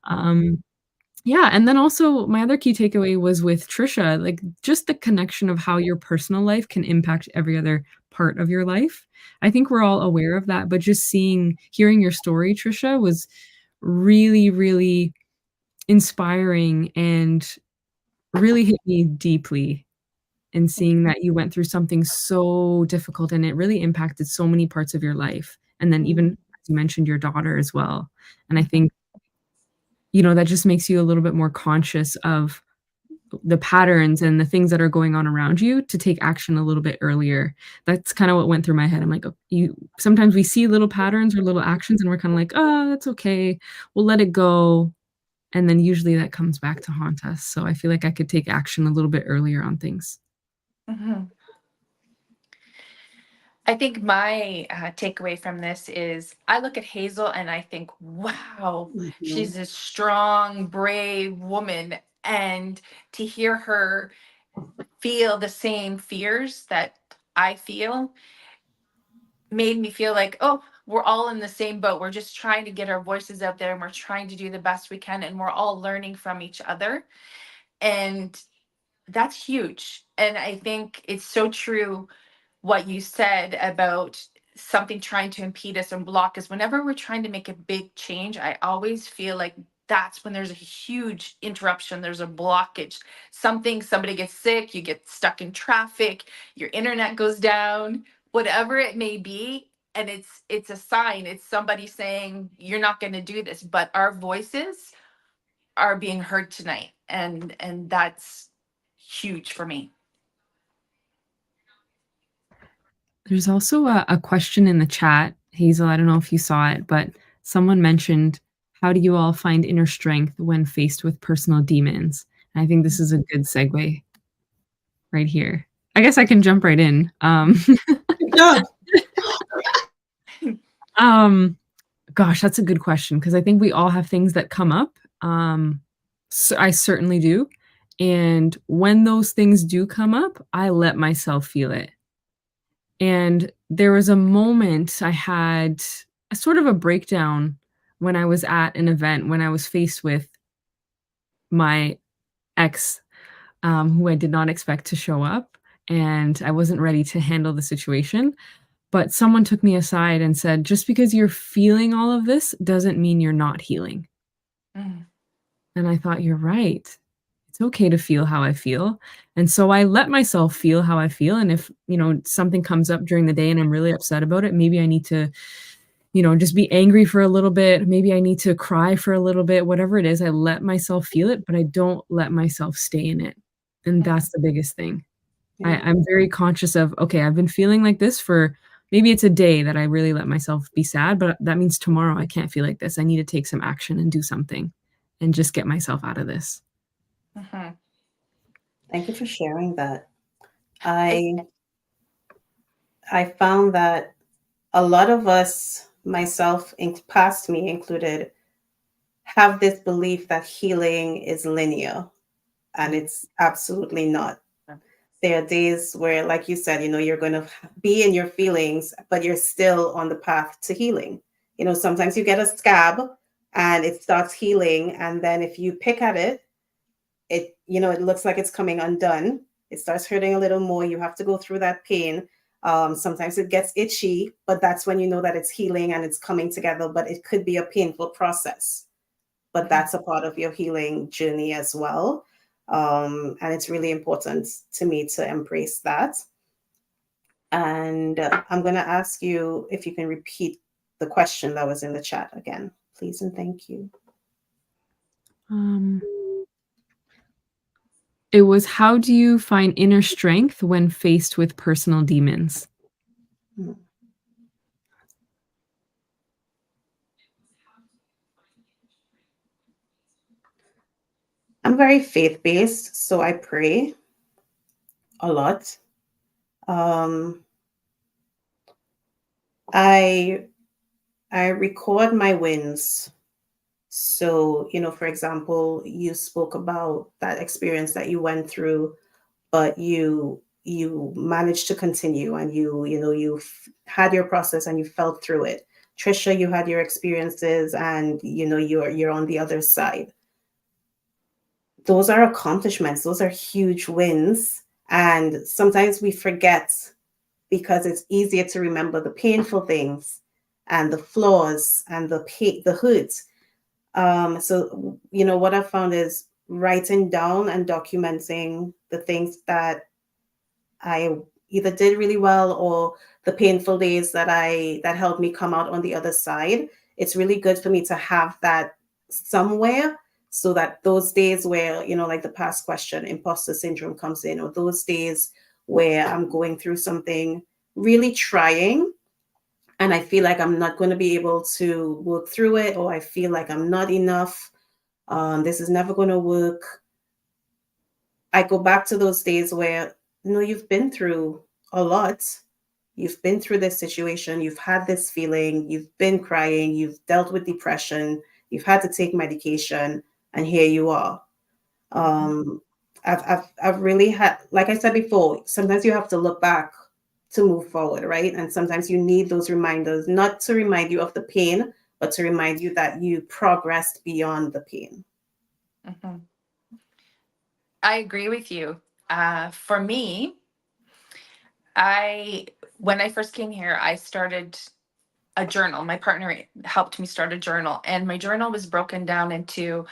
Yeah. And then also my other key takeaway was with Trisha, like just the connection of how your personal life can impact every other part of your life. I think we're all aware of that, but just hearing your story, Trisha, was really, really inspiring and really hit me deeply. And seeing that you went through something so difficult and it really impacted so many parts of your life. And then even, as you mentioned, your daughter as well. And I think, that just makes you a little bit more conscious of the patterns and the things that are going on around you to take action a little bit earlier. That's kind of what went through my head. I'm like, sometimes we see little patterns or little actions and we're kind of like, oh, that's okay. We'll let it go. And then usually that comes back to haunt us. So I feel like I could take action a little bit earlier on things. I think my takeaway from this is I look at Hazel and I think, wow, Mhm. she's a strong, brave woman. And to hear her feel the same fears that I feel made me feel like, oh, we're all in the same boat. We're just trying to get our voices out there and we're trying to do the best we can. And we're all learning from each other. And that's huge. And I think it's so true what you said about something trying to impede us and block us. Whenever we're trying to make a big change, I always feel like that's when there's a huge interruption, there's a blockage. Somebody gets sick, you get stuck in traffic, your internet goes down, whatever it may be. And it's a sign, it's somebody saying you're not going to do this, but our voices are being heard tonight. And that's huge for me. There's also a question in the chat, Hazel. I don't know if you saw it, but someone mentioned, how do you all find inner strength when faced with personal demons? And I think this is a good segue right here. I guess I can jump right in. Good job. um, Gosh, that's a good question because I think we all have things that come up. So I certainly do. And when those things do come up, I let myself feel it. And there was a moment I had a sort of a breakdown when I was at an event when I was faced with my ex, who I did not expect to show up, and I wasn't ready to handle the situation. But someone took me aside and said, "Just because you're feeling all of this doesn't mean you're not healing." Mm. And I thought, "You're right. It's okay to feel how I feel." And so I let myself feel how I feel, and if, something comes up during the day and I'm really upset about it, maybe I need to, just be angry for a little bit, maybe I need to cry for a little bit, whatever it is, I let myself feel it, but I don't let myself stay in it. And that's the biggest thing. Yeah. I'm very conscious of, okay, I've been feeling like this for maybe it's a day that I really let myself be sad, but that means tomorrow I can't feel like this. I need to take some action and do something and just get myself out of this. Mhm. Thank you for sharing that. I- I found that a lot of us, myself, past me included, have this belief that healing is linear, and it's absolutely not. There are days where, like you said, you're going to be in your feelings, but you're still on the path to healing. Sometimes you get a scab and it starts healing, and then if you pick at it, it looks like it's coming undone. It starts hurting a little more. You have to go through that pain. Sometimes it gets itchy, but that's when you know that it's healing and it's coming together. But it could be a painful process, but that's a part of your healing journey as well. And it's really important to me to embrace that. And I'm going to ask you if you can repeat the question that was in the chat again, please, and thank you. It was, how do you find inner strength when faced with personal demons? Hmm. I'm very faith-based, so I pray a lot. I record my wins. So, for example, you spoke about that experience that you went through, but you managed to continue, and you had your process and you felt through it. Trisha, you had your experiences, and you're on the other side. Those are accomplishments. Those are huge wins, and sometimes we forget because it's easier to remember the painful things and the flaws and the hoods. So what I've found is writing down and documenting the things that I either did really well, or the painful days that helped me come out on the other side. It's really good for me to have that somewhere, so that those days where, like the past question, imposter syndrome comes in, or those days where I'm going through something really trying and I feel like I'm not going to be able to work through it, or I feel like I'm not enough, this is never going to work. I go back to those days where, you've been through a lot. You've been through this situation, you've had this feeling, you've been crying, you've dealt with depression, you've had to take medication, and here you are. Um, I've really had, like I said before, sometimes you have to look back to move forward, right? And sometimes you need those reminders, not to remind you of the pain, but to remind you that you progressed beyond the pain. Mhm. I agree with you. For me, when I first came here, I started a journal. My partner helped me start a journal, and my journal was broken down into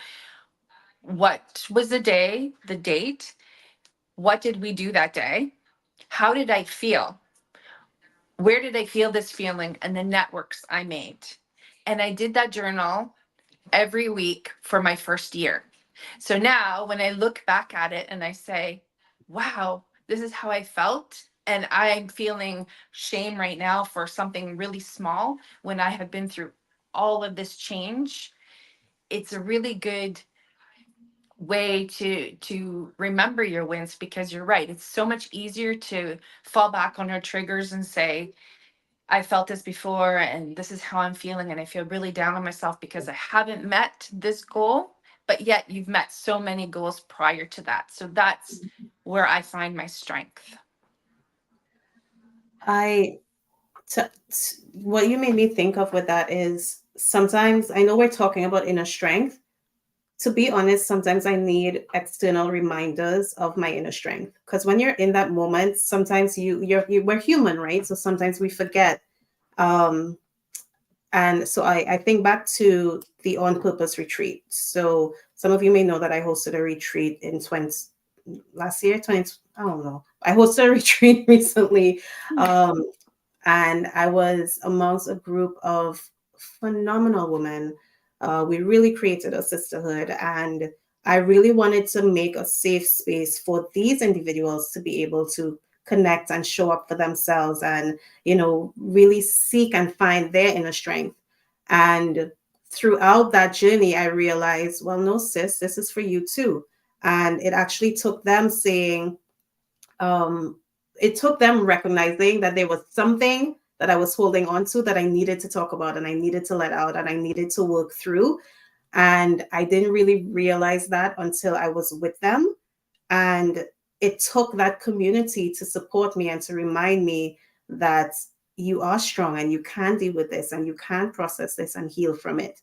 what was the day, the date, what did we do that day, how did I feel, where did I feel this feeling, and the networks I made. And I did that journal every week for my first year. So now when I look back at it and I say, wow, this is how I felt. And I'm feeling shame right now for something really small when I have been through all of this change. It's a really good way to remember your wins, because you're right. It's so much easier to fall back on our triggers and say, I felt this before and this is how I'm feeling, and I feel really down on myself because I haven't met this goal, but yet you've met so many goals prior to that. So that's where I find my strength. What you made me think of with that is, sometimes I know we're talking about inner strength. To be honest, sometimes I need external reminders of my inner strength, because when you're in that moment, sometimes we're human, right? So sometimes we forget. Um, and so I think back to the On Purpose retreat. So some of you may know that I hosted a retreat in last year, 20, I don't know. I hosted a retreat recently. And I was amongst a group of phenomenal women. We really created a sisterhood, and I really wanted to make a safe space for these individuals to be able to connect and show up for themselves, and really seek and find their inner strength. And throughout that journey, I realized, well, no, sis, this is for you too. And it actually took them saying, it took them recognizing that there was something that I was holding on to that I needed to talk about, and I needed to let out, and I needed to work through. And I didn't really realize that until I was with them. And it took that community to support me and to remind me that you are strong and you can deal with this and you can process this and heal from it.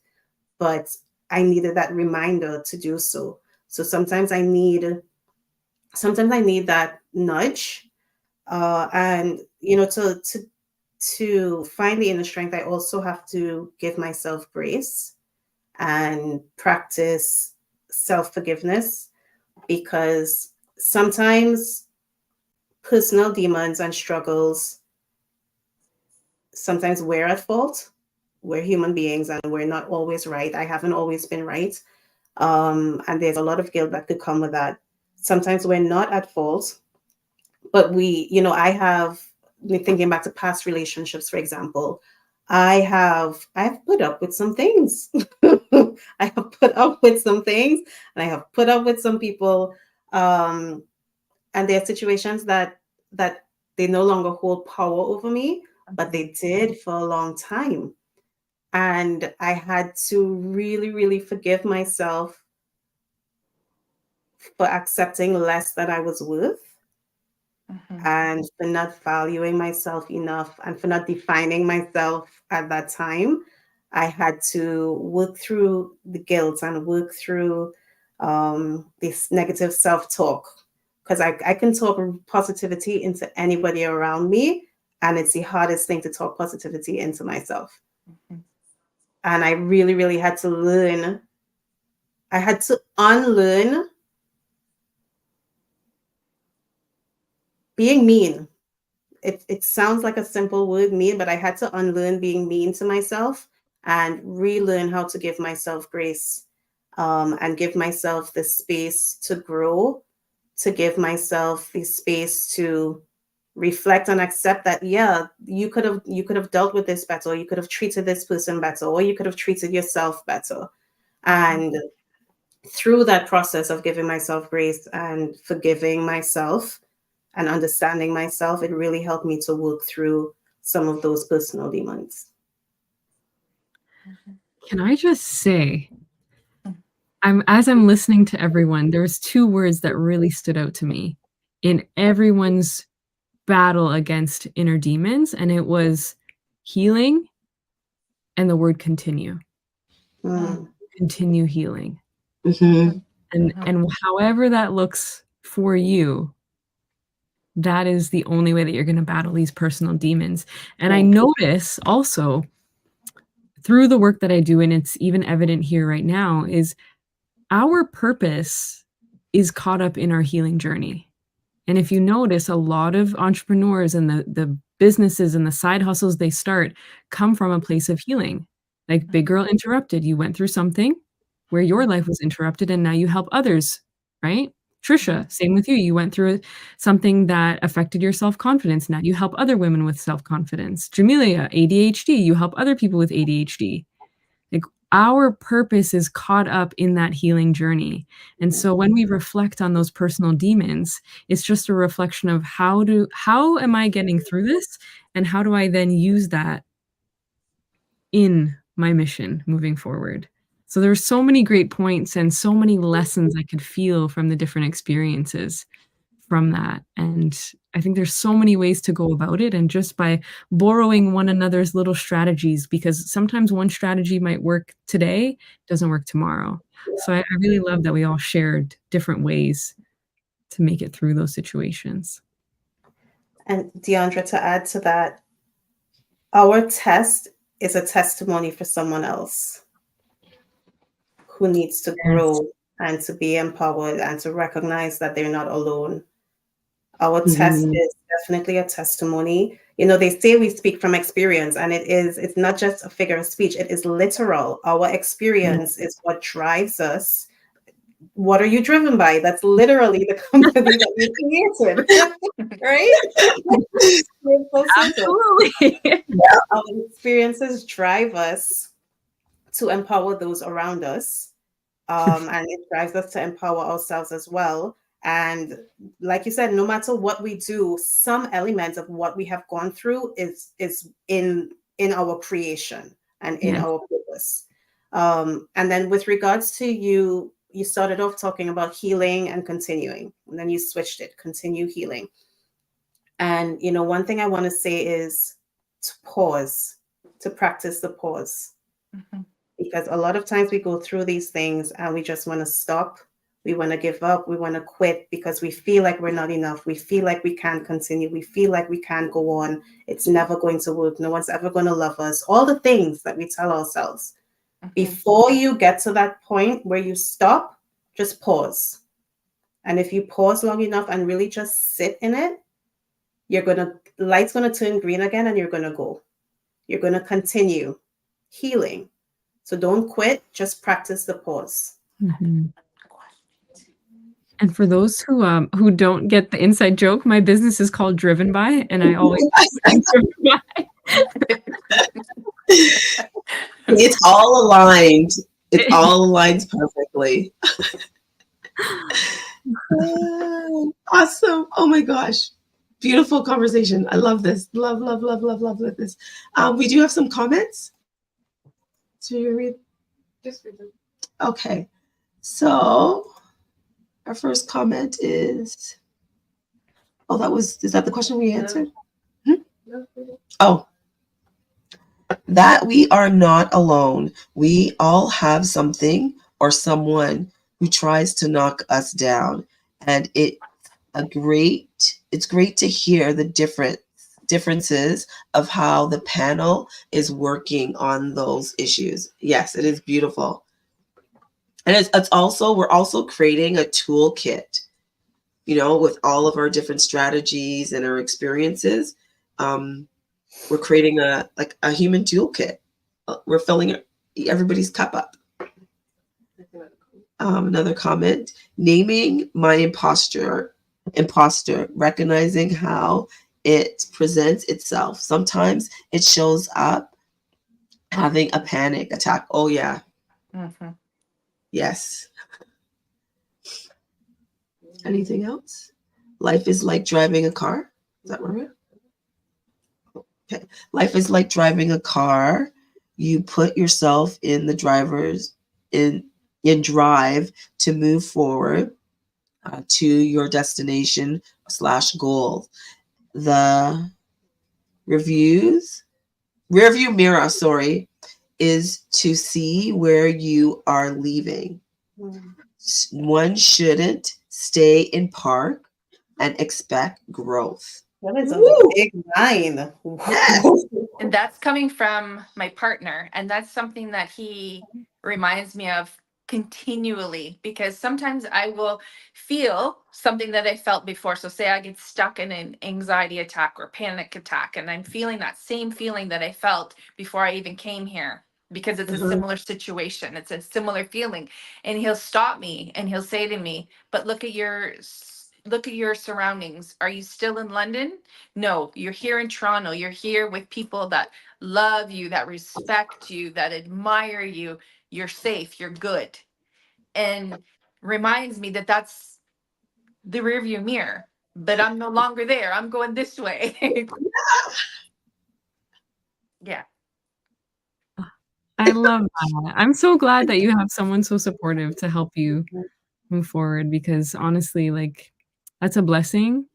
But I needed that reminder to do so. So sometimes I need that nudge, and to find the inner strength, I also have to give myself grace and practice self-forgiveness, because sometimes personal demons and struggles, sometimes we're at fault. We're human beings and we're not always right. I haven't always been right. And there's a lot of guilt that could come with that. Sometimes we're not at fault, but I've thinking back to past relationships, for example. I've put up with some things. I have put up with some things, and I have put up with some people. And there are situations that they no longer hold power over me, but they did for a long time. And I had to really, really forgive myself for accepting less than I was worth, Mhm. and for not valuing myself enough, and for not defining myself at that time. I had to work through the guilt and work through this negative self-talk, because I can talk positivity into anybody around me, and it's the hardest thing to talk positivity into myself. Mhm. And I really, really had to learn. I had to unlearn being mean. It sounds like a simple word, mean, but I had to unlearn being mean to myself and relearn how to give myself grace, and give myself the space to grow, to give myself the space to reflect and accept that, yeah, you could have dealt with this better, or you could have treated this person better, or you could have treated yourself better. And through that process of giving myself grace and forgiving myself, and understanding myself, it really helped me to work through some of those personal demons. Can I just say, as I'm listening to everyone, there was 2 words that really stood out to me in everyone's battle against inner demons, and it was healing and the word continue. Continue healing. And however that looks for you, that is the only way that you're going to battle these personal demons. And I notice also through the work that I do, and it's even evident here right now, is our purpose is caught up in our healing journey. And if you notice, a lot of entrepreneurs and the businesses and the side hustles they start come from a place of healing. Like Big Girl Interrupted, you went through something where your life was interrupted and now you help others, right? Trisha, same with you. You went through something that affected your self-confidence. Now you help other women with self-confidence. Jamelia, ADHD, you help other people with ADHD. Like our purpose is caught up in that healing journey. And so when we reflect on those personal demons, it's just a reflection of how am I getting through this? And how do I then use that in my mission moving forward? So there's so many great points and so many lessons I could feel from the different experiences from that. And I think there's so many ways to go about it, and just by borrowing one another's little strategies, because sometimes one strategy might work today, doesn't work tomorrow. So I really love that we all shared different ways to make it through those situations. And Deandra, to add to that, our test is a testimony for someone else who needs to grow and to be empowered and to recognize that they're not alone. Our test is definitely a testimony. You know, they say we speak from experience, and it's not just a figure of speech, it is literal. Our experience is what drives us. What are you driven by? That's literally the company that we created, right? Absolutely. Our experiences drive us to empower those around us, and it drives us to empower ourselves as well. And like you said, no matter what we do, some element of what we have gone through is in our creation and in our purpose. And then with regards to you started off talking about healing and continuing, and then you switched it, continue healing. And, you know, one thing I want to say is to pause, to practice the pause. Because a lot of times we go through these things and we just want to stop. We want to give up. We want to quit because we feel like we're not enough. We feel like we can't continue. We feel like we can't go on. It's never going to work. No one's ever going to love us. All the things that we tell ourselves. Before you get to that point where you stop, just pause. And if you pause long enough and really just sit in it, light's going to turn green again and you're going to go. You're going to continue healing. So don't quit. Just practice the pause. And for those who don't get the inside joke, my business is called Driven By, and I always Driven By. It's all aligned. It all aligns perfectly. Awesome. Oh my gosh. Beautiful conversation. I love this. Love this. We do have some comments. So you read? Just read them. Okay. So our first comment is, is that the question we answered? No. Oh, that we are not alone. We all have something or someone who tries to knock us down. And it's great to hear the differences of how the panel is working on those issues. Yes, it is beautiful. And we're also creating a toolkit, you know, with all of our different strategies and our experiences. We're creating a human toolkit. We're filling everybody's cup up. Another comment, naming my imposter, recognizing how it presents itself. Sometimes it shows up having a panic attack. Oh yeah. Yes. Anything else? Life is like driving a car. Is that right? Okay. Life is like driving a car. You put yourself in the driver's in drive to move forward to your destination / goal. The rearview mirror, sorry, is to see where you are leaving. Mm. One shouldn't stay in park and expect growth. That is a Woo! big line. Yes. And that's coming from my partner. And that's something that he reminds me of continually, because sometimes I will feel something that I felt before. So, say I get stuck in an anxiety attack or panic attack, and I'm feeling that same feeling that I felt before I even came here, because it's a similar situation, it's a similar feeling. And he'll stop me and he'll say to me, but look at your surroundings. Are you still in London? No, you're here in Toronto. You're here with people that love you, that respect you, that admire you. You're safe, you're good. And reminds me that that's the rearview mirror, but I'm no longer there. I'm going this way. Yeah. I love that. I'm so glad that you have someone so supportive to help you move forward because honestly, like, that's a blessing.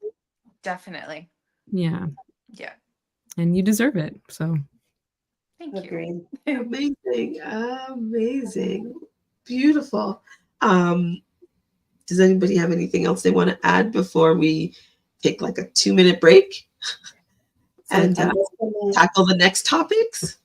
Definitely. Yeah, Yeah. and you deserve it. So, Thank you. Agreed. Amazing. Amazing. Beautiful. Does anybody have anything else they want to add before we take like a 2-minute break and I'm just gonna- tackle the next topics?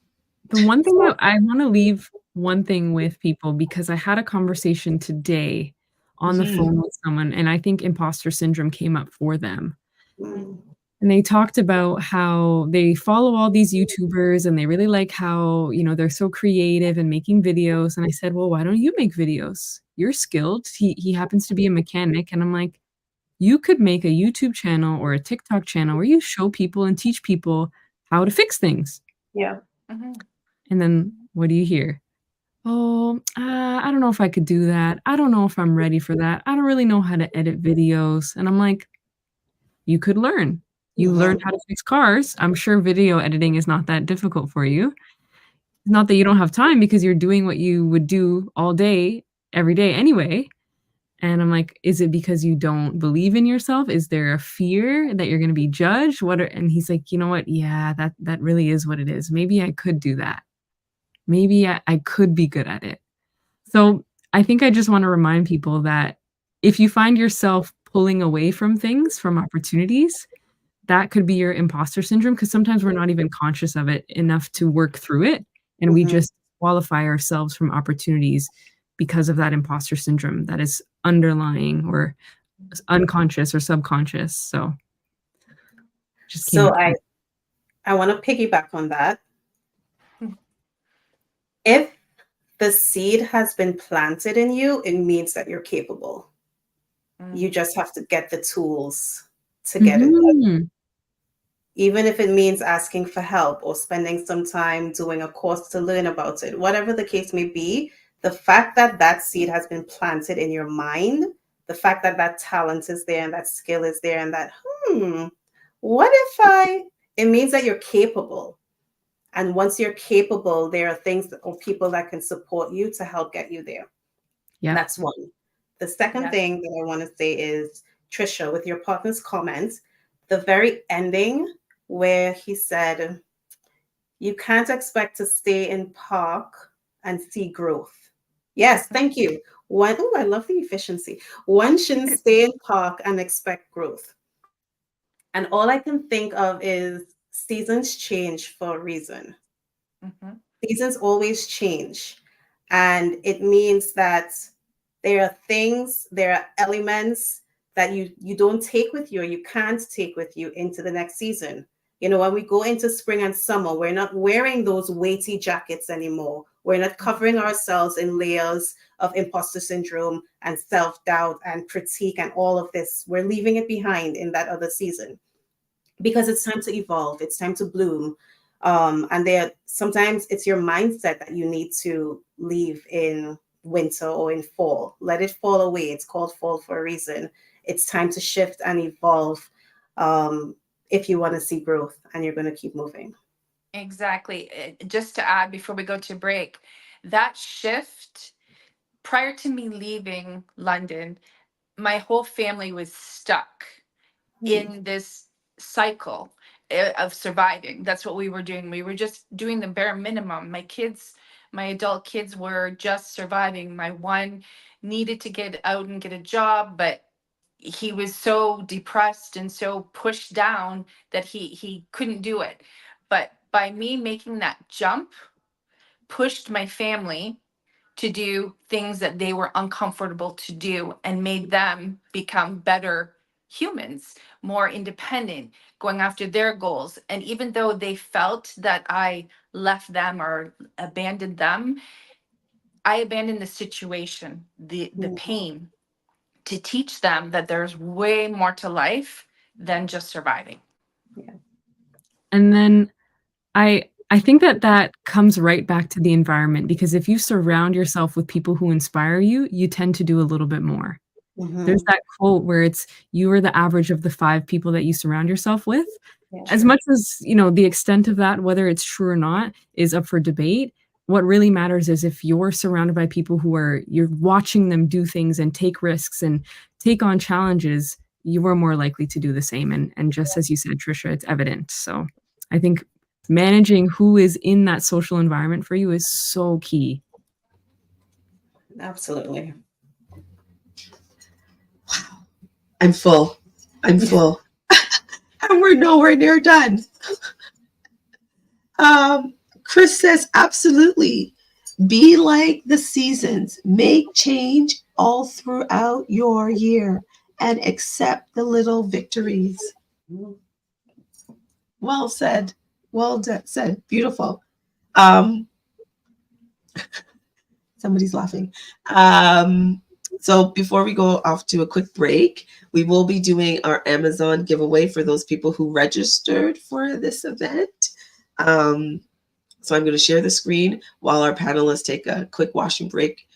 the one thing that I wanna leave one thing with people because I had a conversation today on the Mhm. phone with someone, and I think imposter syndrome came up for them. Mm. And they talked about how they follow all these YouTubers and they really like how, they're so creative and making videos. And I said, "Well, why don't you make videos? You're skilled." He happens to be a mechanic, and I'm like, "You could make a YouTube channel or a TikTok channel where you show people and teach people how to fix things." Yeah. Mhm. And then what do you hear? "Oh, I don't know if I could do that. I don't know if I'm ready for that. I don't really know how to edit videos." And I'm like, "You could learn. You learned Mhm. how to fix cars. I'm sure video editing is not that difficult for you. Not that you don't have time because you're doing what you would do all day, every day anyway." And I'm like, "Is it because you don't believe in yourself? Is there a fear that you're gonna be judged? What are" and he's like, "You know what? Yeah, that really is what it is. Maybe I could do that. Maybe I could be good at it." So, I think I just wanna remind people that if you find yourself pulling away from things, from opportunities, that could be your imposter syndrome because sometimes we're not even conscious of it enough to work through it, and we Mhm. just qualify ourselves from opportunities because of that imposter syndrome that is underlying or unconscious or subconscious, so just came So up for I want to piggyback on that. Hmm. If the seed has been planted in you, it means that you're capable. You Mm. just have to get the tools to get it done. Mhm. Even if it means asking for help or spending some time doing a course to learn about it, whatever the case may be, the fact that that seed has been planted in your mind, the fact that that talent is there and that skill is there and that, what if it means that you're capable. And once you're capable, there are things or people that can support you to help get you there. Yep. That's one. The second Yeah. thing that I want to say is, Trisha, with your partner's comment, the very ending where he said, you can't expect to stay in park and see growth. Yes, thank you. I love the efficiency. One shouldn't stay in park and expect growth. And all I can think of is seasons change for a reason. Mhm. Seasons always change. And it means that there are things, there are elements that you don't take with you or you can't take with you into the next season. When we go into spring and summer, we're not wearing those weighty jackets anymore. We're not covering ourselves in layers of imposter syndrome and self-doubt and critique and all of this. We're leaving it behind in that other season because it's time to evolve, it's time to bloom. And sometimes it's your mindset that you need to leave in winter or in fall. Let it fall away. It's called fall for a reason. It's time to shift and evolve, if you want to see growth and you're going to keep moving. Exactly. Just to add before we go to break, that shift prior to me leaving London, my whole family was stuck in this cycle of surviving. That's what we were doing. We were just doing the bare minimum. My kids, my adult kids were just surviving. My one needed to get out and get a job, but he was so depressed and so pushed down that he couldn't do it. But by me making that jump, pushed my family to do things that they were uncomfortable to do and made them become better humans, more independent, going after their goals. And even though they felt that I left them or abandoned them, I abandoned the situation, the pain, to teach them that there's way more to life than just surviving. And then I think that that comes right back to the environment, because if you surround yourself with people who inspire you, you tend to do a little bit more. There's that quote where it's, "You are the average of the 5 people that you surround yourself with." As much as, the extent of that, whether it's true or not, is up for debate, what really matters is if you're surrounded by people you're watching them do things and take risks and take on challenges, you are more likely to do the same. And just as you said, Trisha, it's evident. So I think managing who is in that social environment for you is so key. Absolutely. I'm full. I'm full. And we're nowhere near done. Chris says, absolutely. Be like the seasons. Make change all throughout your year and accept the little victories. Well said. Well said. Beautiful. Somebody's laughing. So before we go off to a quick break, we will be doing our Amazon giveaway for those people who registered for this event. So I'm going to share the screen while our panelists take a quick washing break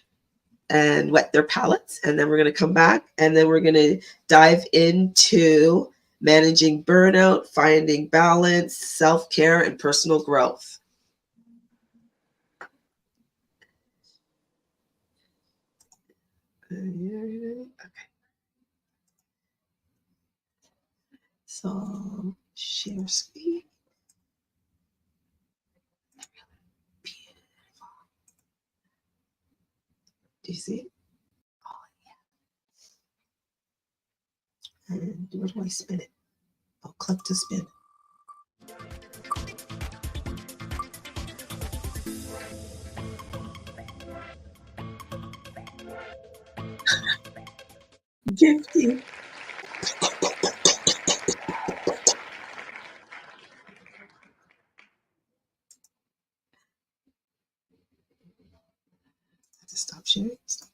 and wet their palettes. And then we're going to come back and then we're going to dive into managing burnout, finding balance, self-care, and personal growth. Okay. So share screen. Beautiful. Do you see it? Oh, yeah. And where do I spin it? I'll click to spin. Gifty. Stop sharing. Stop.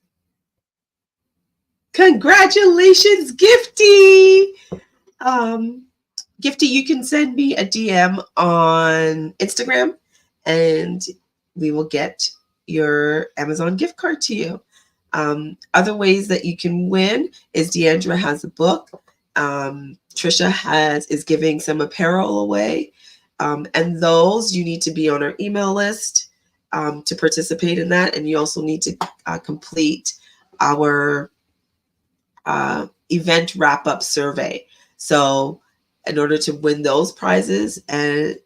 Congratulations, Gifty. Gifty, you can send me a DM on Instagram and we will get your Amazon gift card to you. Other ways that you can win is Deandra has a book. Trisha is giving some apparel away. And those you need to be on our email list to participate in that. And you also need to complete our event wrap-up survey. So in order to win those prizes and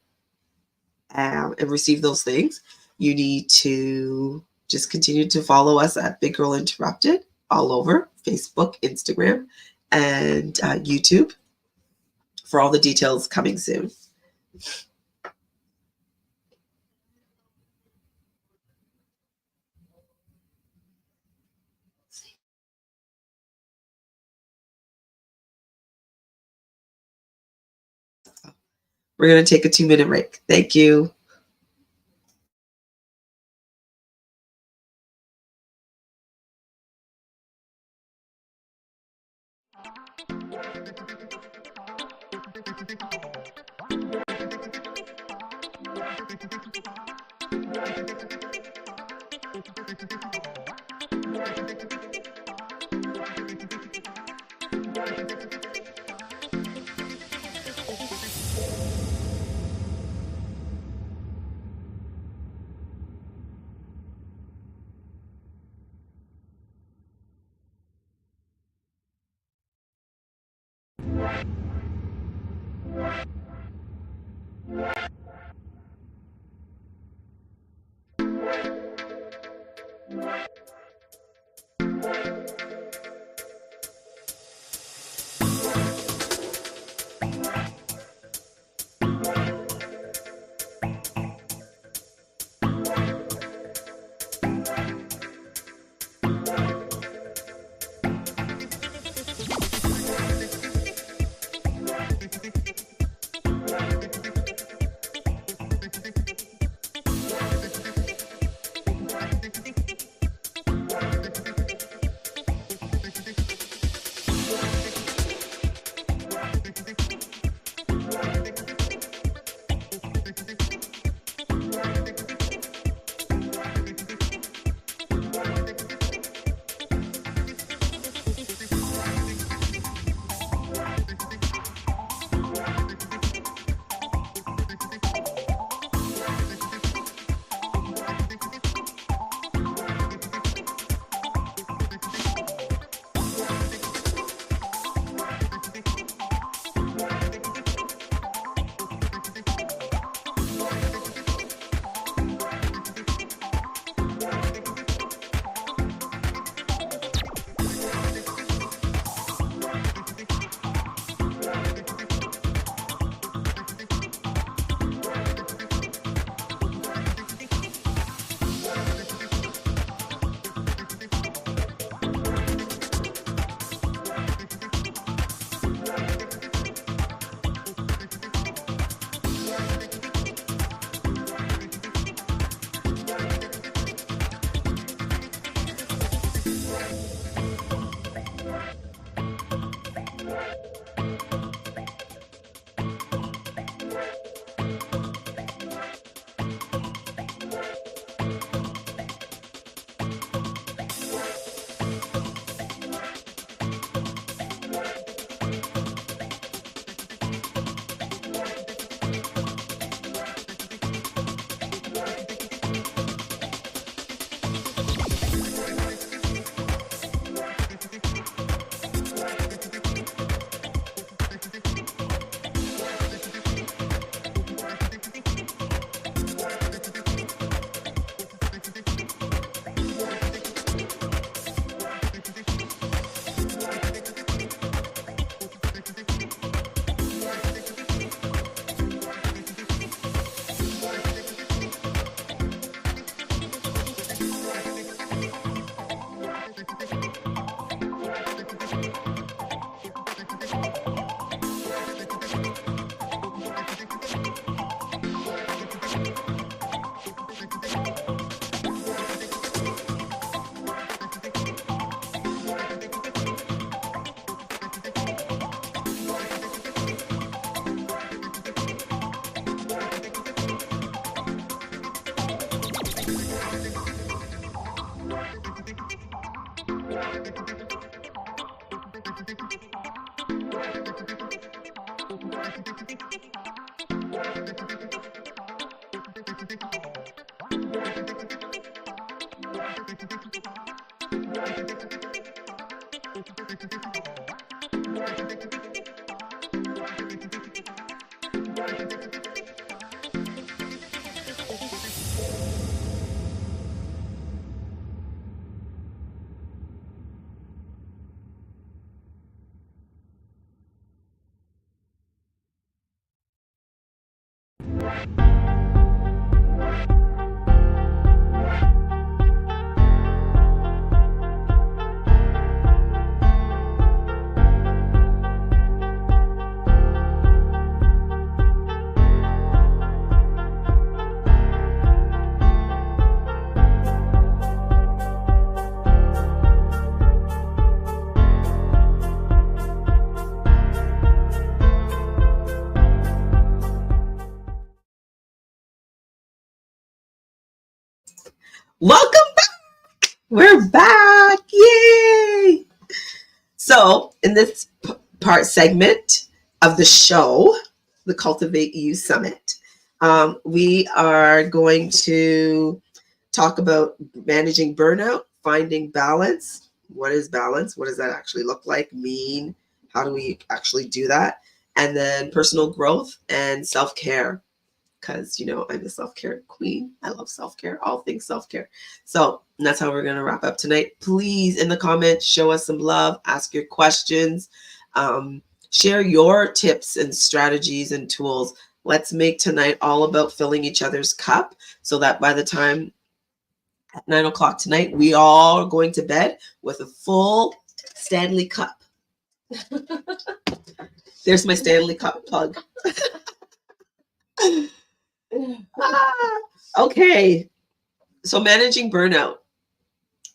receive those things, you need to just continue to follow us at Big Girl Interrupted all over Facebook, Instagram, and YouTube for all the details coming soon. We're going to take a 2-minute break. Thank you. Welcome back. We're back. Yay. So in this part segment of the show, the Cultivate You Summit, we are going to talk about managing burnout, finding balance. What is balance? What does that actually look like, mean? How do we actually do that? And then personal growth and self-care. because, you know, I'm a self-care queen. I love self-care, all things self-care. So that's how we're going to wrap up tonight. Please, in the comments, show us some love, ask your questions, share your tips and strategies and tools. Let's make tonight all about filling each other's cup so that by the time at 9 o'clock tonight, we all are going to bed with a full Stanley Cup. There's my Stanley Cup plug. Okay. So managing burnout.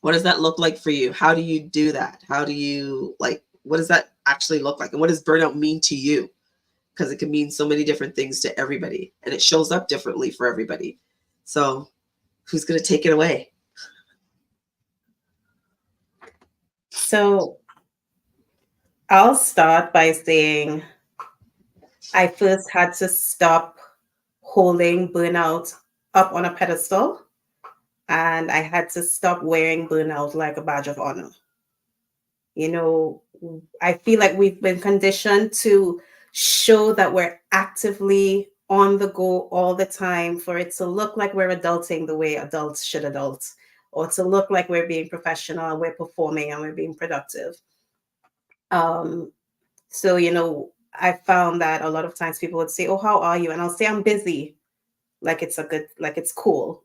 What does that look like for you? How do you do that? How do you, like, what does that actually look like? And what does burnout mean to you? Because it can mean so many different things to everybody, and it shows up differently for everybody. So who's going to take it away? So I'll start by saying I first had to stop holding burnout up on a pedestal, and I had to stop wearing burnout like a badge of honor. You know, I feel like we've been conditioned to show that we're actively on the go all the time for it to look like we're adulting the way adults should adult, or to look like we're being professional and we're performing and we're being productive. So, you know, I found that a lot of times people would say, "Oh, how are you?" And I'll say, "I'm busy," like it's a good, like it's cool,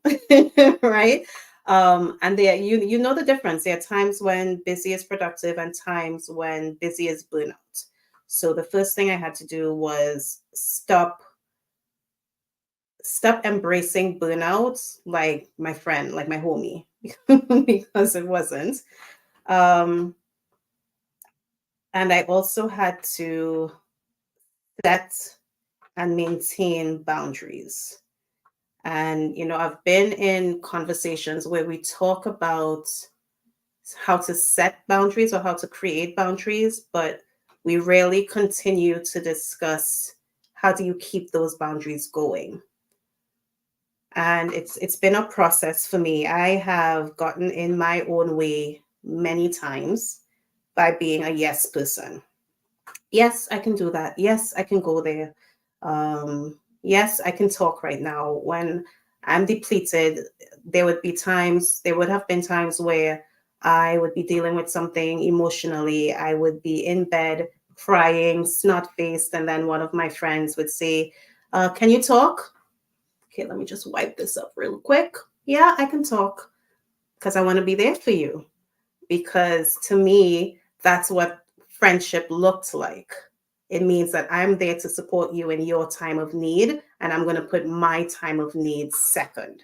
right? And there, you know the difference. There are times when busy is productive and times when busy is burnout. So the first thing I had to do was stop embracing burnout like my friend, like my homie, because it wasn't. Um, and I also had to set and maintain boundaries. And, you know, I've been in conversations where we talk about how to set boundaries or how to create boundaries, but we rarely continue to discuss how do you keep those boundaries going. And it's been a process for me. I have gotten in my own way many times by being a yes person. Yes, I can do that. Yes, I can go there. Yes, I can talk right now. When I'm depleted, there would have been times where I would be dealing with something emotionally. I would be in bed crying, snot faced, and then one of my friends would say, "Can you talk?" Okay, let me just wipe this up real quick. Yeah, I can talk because I want to be there for you. Because to me, that's what friendship looked like. It means that I'm there to support you in your time of need, and I'm going to put my time of need second.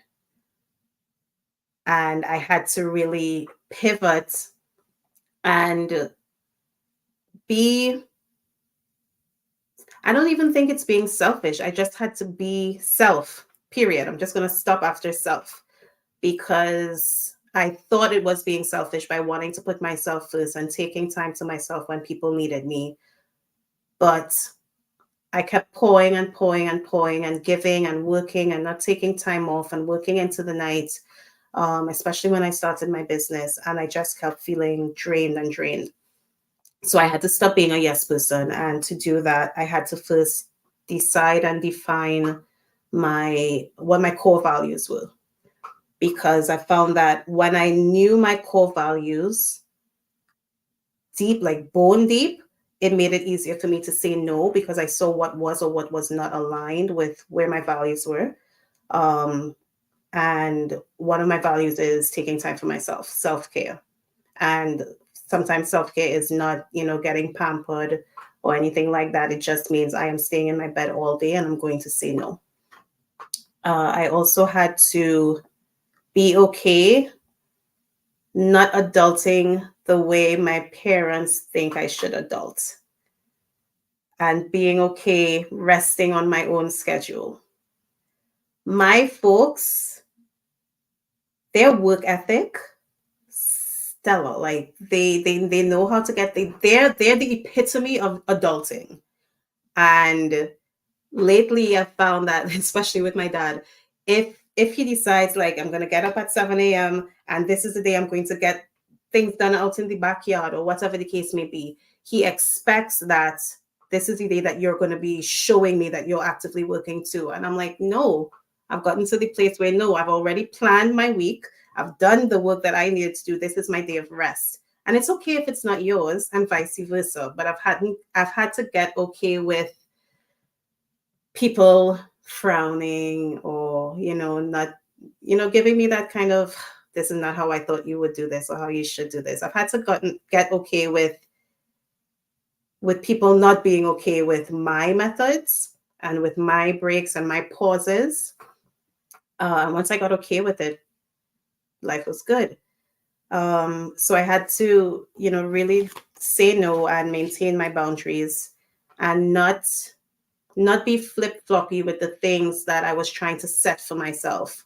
And I had to really pivot and be, I don't even think it's being selfish. I just had to be self, period. I'm just going to stop after self because I thought it was being selfish by wanting to put myself first and taking time to myself when people needed me. But I kept pouring and pouring and pouring and giving and working and not taking time off and working into the night, especially when I started my business. And I just kept feeling drained and drained. So I had to stop being a yes person. And to do that, I had to first decide and define what my core values were. Because I found that when I knew my core values deep, like bone deep, it made it easier for me to say no because I saw what was or what was not aligned with where my values were. And one of my values is taking time for myself, self-care. And sometimes self-care is not, you know, getting pampered or anything like that. It just means I am staying in my bed all day and I'm going to say no. I also had to be okay not adulting the way my parents think I should adult, and being okay resting on my own schedule. My folks, their work ethic, stellar. Like they know how to get they're the epitome of adulting. And lately I've found that, especially with my dad, if he decides like I'm gonna get up at 7 a.m. and this is the day I'm going to get things done out in the backyard or whatever the case may be, he expects that this is the day that you're going to be showing me that you're actively working too. And I'm like, no, I've gotten to the place where no, I've already planned my week. I've done the work that I needed to do. This is my day of rest. And it's okay if it's not yours, and vice versa. But I've had to get okay with people frowning, or, not, giving me that kind of, this is not how I thought you would do this, or how you should do this. I've had to get okay with people not being okay with my methods and with my breaks and my pauses. Once I got okay with it, life was good. So I had to, really say no and maintain my boundaries, and not be flip-floppy with the things that I was trying to set for myself.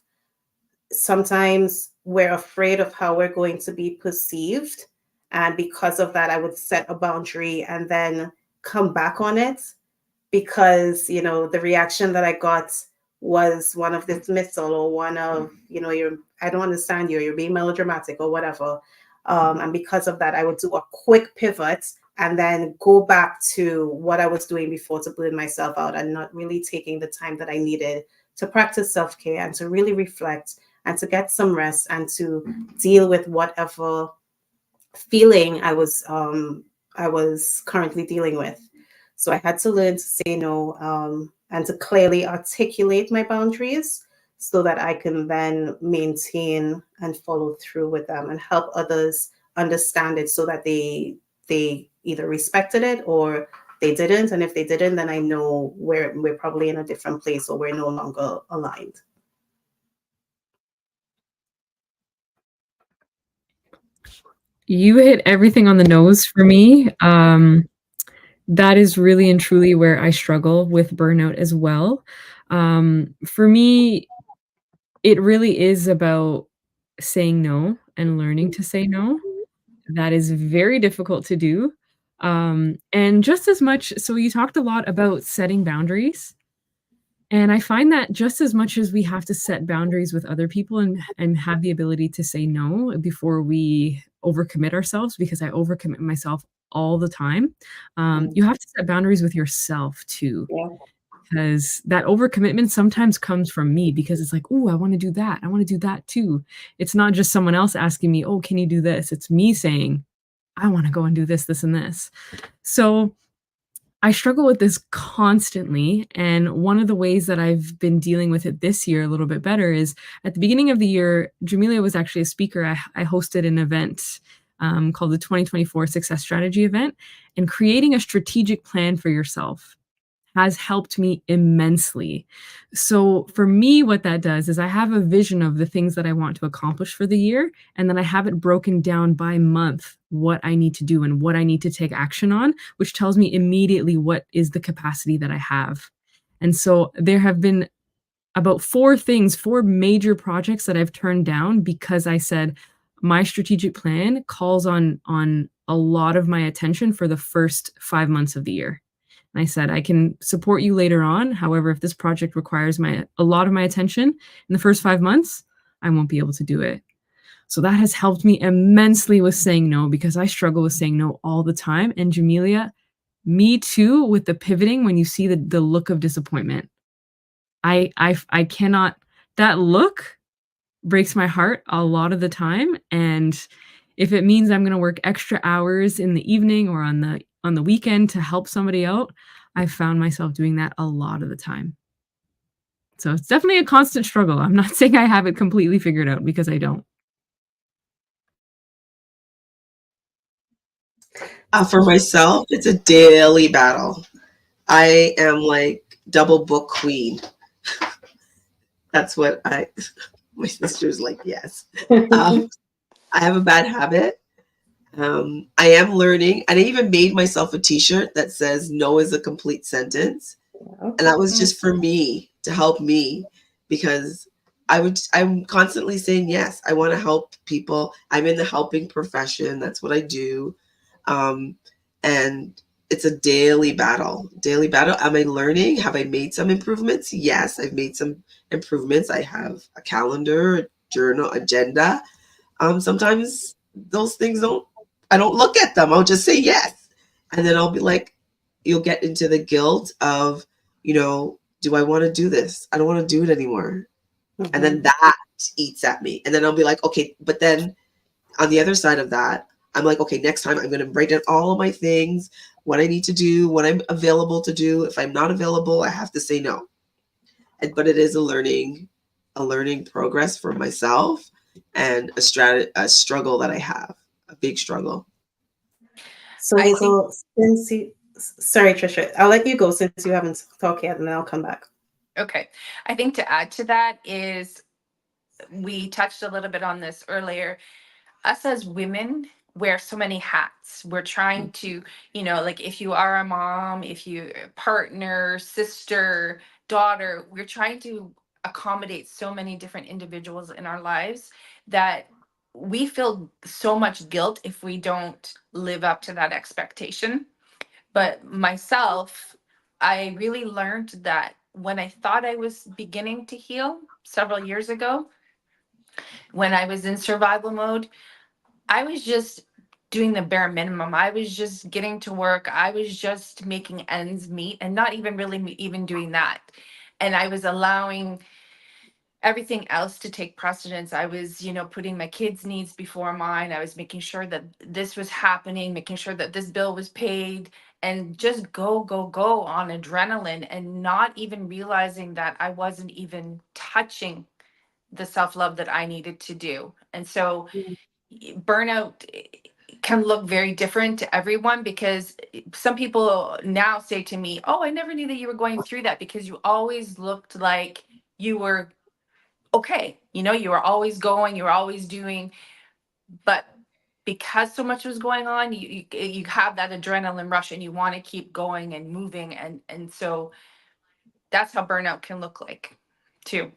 Sometimes we're afraid of how we're going to be perceived. And because of that, I would set a boundary and then come back on it, because, the reaction that I got was one of dismissal, or one of, I don't understand you, you're being melodramatic, or whatever. And because of that, I would do a quick pivot and then go back to what I was doing before, to burn myself out, and not really taking the time that I needed to practice self-care and to really reflect and to get some rest and to deal with whatever feeling I was currently dealing with. So I had to learn to say no, and to clearly articulate my boundaries, so that I can then maintain and follow through with them and help others understand it, so that they either respected it or they didn't. And if they didn't, then I know we're probably in a different place, or we're no longer aligned. You hit everything on the nose for me. That is really and truly where I struggle with burnout as well. For me, it really is about saying no and learning to say no. That is very difficult to do. And just as much, so you talked a lot about setting boundaries. And I find that just as much as we have to set boundaries with other people, and have the ability to say no before we overcommit ourselves, because I overcommit myself all the time, you have to set boundaries with yourself too. Yeah. Because that overcommitment sometimes comes from me, because it's like, oh, I want to do that. I want to do that too. It's not just someone else asking me, oh, can you do this? It's me saying, I want to go and do this, this, and this. So I struggle with this constantly. And one of the ways that I've been dealing with it this year a little bit better is, at the beginning of the year, Jamelia was actually a speaker. I hosted an event called the 2024 Success Strategy event, and creating a strategic plan for yourself has helped me immensely. So for me, what that does is I have a vision of the things that I want to accomplish for the year, and then I have it broken down by month, what I need to do and what I need to take action on, which tells me immediately what is the capacity that I have. And so there have been about 4 major projects that I've turned down, because I said my strategic plan calls on a lot of my attention for the first 5 months of the year. And I said, I can support you later on. However, if this project requires a lot of my attention in the first 5 months, I won't be able to do it. So that has helped me immensely with saying no, because I struggle with saying no all the time. And Jamelia, me too, with the pivoting, when you see the look of disappointment. I cannot, that look breaks my heart a lot of the time. And if it means I'm going to work extra hours in the evening or on the weekend to help somebody out, I've found myself doing that a lot of the time. So it's definitely a constant struggle. I'm not saying I have it completely figured out, because I don't. For myself, it's a daily battle. I am like double book queen. That's what my sister's like, yes. I have a bad habit. I am learning, and I even made myself a t-shirt that says no is a complete sentence. And that was just for me, to help me, because I'm constantly saying yes. I want to help people. I'm in the helping profession. That's what I do. And it's a daily battle. Am I learning? Have I made some improvements? Yes, I've made some improvements. I have a calendar, a journal, agenda. Sometimes those things I don't look at them. I'll just say yes. And then I'll be like, you'll get into the guilt of, do I want to do this? I don't want to do it anymore. Mhm. And then that eats at me. And then I'll be like, okay, but then on the other side of that, I'm like, okay, next time I'm going to write down all of my things, what I need to do, what I'm available to do. If I'm not available, I have to say no. But it is a learning progress for myself, and a struggle that I have, a big struggle. So I think Hazel, sorry, Trisha, I'll let you go since you haven't talked yet, and then I'll come back. okay. I think to add to that is we touched a little bit on this earlier. Us as women wear so many hats. We're trying to, like if you are a mom, if you partner, sister, daughter, we're trying to accommodate so many different individuals in our lives that we feel so much guilt if we don't live up to that expectation. But myself, I really learned that when I thought I was beginning to heal several years ago, when I was in survival mode, I was just doing the bare minimum. I was just getting to work. I was just making ends meet and not even really even doing that. And I was allowing everything else to take precedence. I was, putting my kids' needs before mine. I was making sure that this was happening, making sure that this bill was paid, and just go, go, go on adrenaline, and not even realizing that I wasn't even touching the self-love that I needed to do. And so burnout can look very different to everyone, because some people now say to me, "Oh, I never knew that you were going through that, because you always looked like you were okay. You were always going, you were always doing." But because so much was going on, you have that adrenaline rush and you want to keep going and moving, and so that's how burnout can look like too.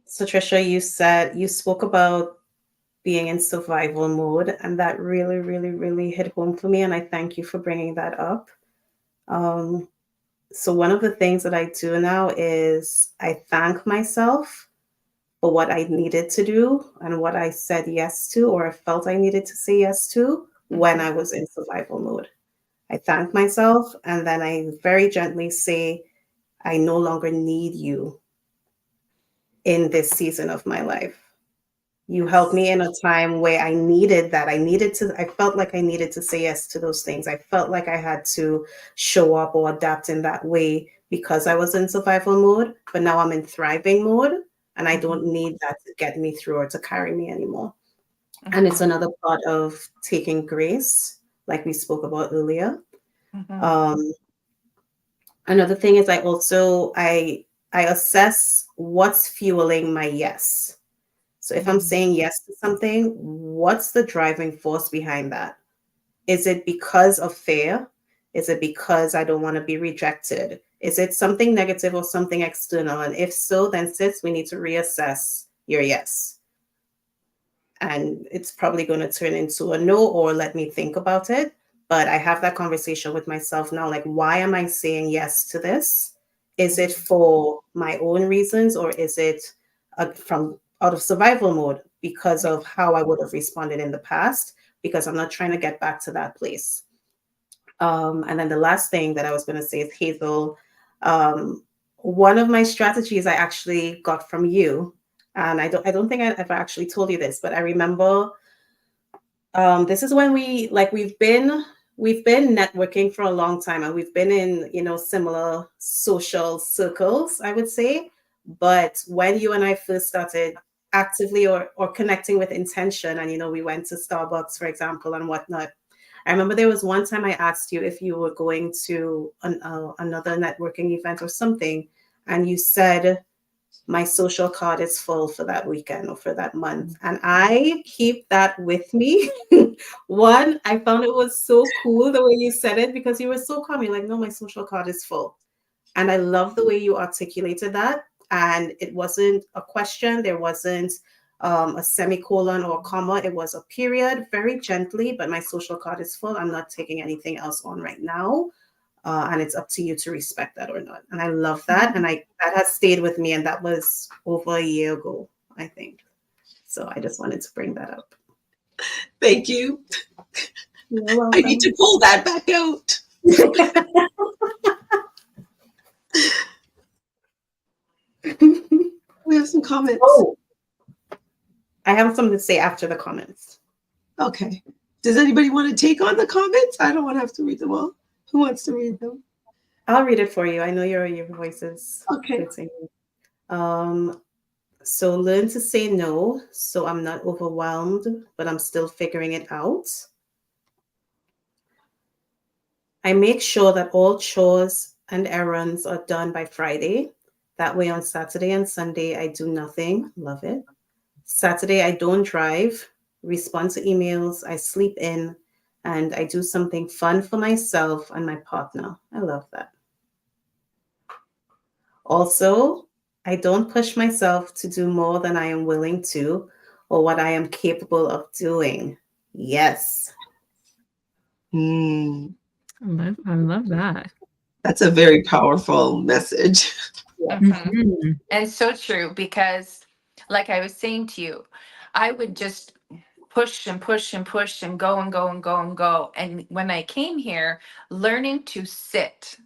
So Trisha, you spoke about being in survival mode, and that really, really, really hit home for me. And I thank you for bringing that up. Um, so one of the things that I do now is I thank myself for what I needed to do and what I said yes to, or I felt I needed to say yes to when I was in survival mode. I thank myself, and then I very gently say, I no longer need you in this season of my life. You helped me in a time where I needed that. I felt like I needed to say yes to those things. I felt like I had to show up or adapt in that way because I was in survival mode, but now I'm in thriving mode, and I don't need that to get me through or to carry me anymore. And it's another part of taking grace, like we spoke about earlier. Um, Another thing is I assess what's fueling my yes. So if I'm saying yes to something, what's the driving force behind that? Is it because of fear? Is it because I don't want to be rejected? Is it something negative or something external? And if so, then sis, we need to reassess your yes. And it's probably going to turn into a no, or let me think about it. But I have that conversation with myself now. Like, why am I saying yes to this? Is it for my own reasons, or is it from out of survival mode because of how I would have responded in the past? Because I'm not trying to get back to that place. And then the last thing that I was going to say is, Hazel, one of my strategies I actually got from you, and I don't think I ever actually told you this, but I remember this is when we've been networking for a long time, and we've been in, similar social circles, I would say. But when you and I first started actively or connecting with intention, and we went to Starbucks, for example, and whatnot, I remember there was one time I asked you if you were going to another networking event or something, and you said, my social card is full for that weekend or for that month. And I keep that with me. One, I found it was so cool the way you said it, because you were so calm. You're like, no, my social card is full. And I love the way you articulated that. And it wasn't a question. There wasn't a semicolon or a comma. It was a period, very gently, but my social card is full. I'm not taking anything else on right now. And it's up to you to respect that or not. And I love that. And that has stayed with me. And that was over a year ago, I think. So I just wanted to bring that up. Thank you. You're I need to pull that back out. We have some comments. Oh, I have something to say after the comments. Okay. Does anybody want to take on the comments? I don't want to have to read them all. Who wants to read them? I'll read it for you. I know your voice is Okay. fitting. So learn to say no, so I'm not overwhelmed, but I'm still figuring it out. I make sure that all chores and errands are done by Friday. That way on Saturday and Sunday, I do nothing. Love it. Saturday, I don't drive, respond to emails, I sleep in, and I do something fun for myself and my partner. I love that. Also, I don't push myself to do more than I am willing to or what I am capable of doing. Yes. Mm, I love that. that's a very powerful message. Mhm. And so true, because like I was saying to you, I would just push and push and push and go and go and go and go. And when I came here, learning to sit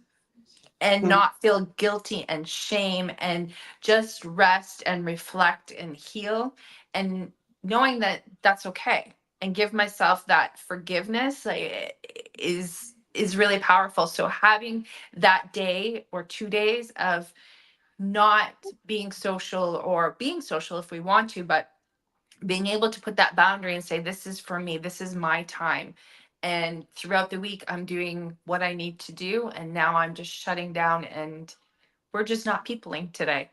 and not feel guilty and shame and just rest and reflect and heal, and knowing that that's okay, and give myself that forgiveness, like, is really powerful. So having that day or 2 days of not being social, or being social if we want to, but being able to put that boundary and say, this is for me, this is my time. And throughout the week, I'm doing what I need to do. And now I'm just shutting down, and we're just not peopling today.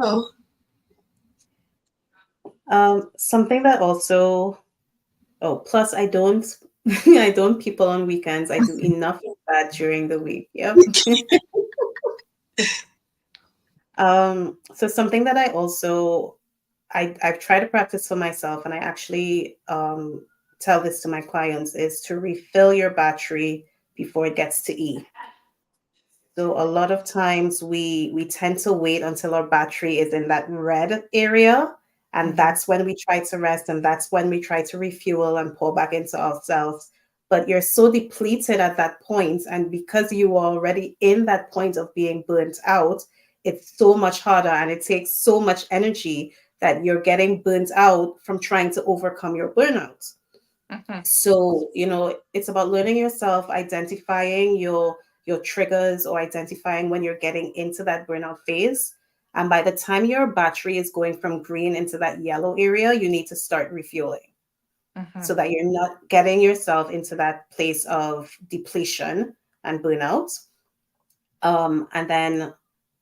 Oh, Something that also, plus I don't, I don't people on weekends. I do enough of that during the week. Yep. So something that I also, I've tried to practice for myself, and I actually tell this to my clients, is to refill your battery before it gets to E. So a lot of times we tend to wait until our battery is in that red area, and that's when we try to rest, and that's when we try to refuel and pour back into ourselves. But you're so depleted at that point, and because you are already in that point of being burnt out, it's so much harder, and it takes so much energy that you're getting burnt out from trying to overcome your burnout. So, it's about learning yourself, identifying your triggers, or identifying when you're getting into that burnout phase. And by the time your battery is going from green into that yellow area, you need to start refueling so that you're not getting yourself into that place of depletion and burnout. And then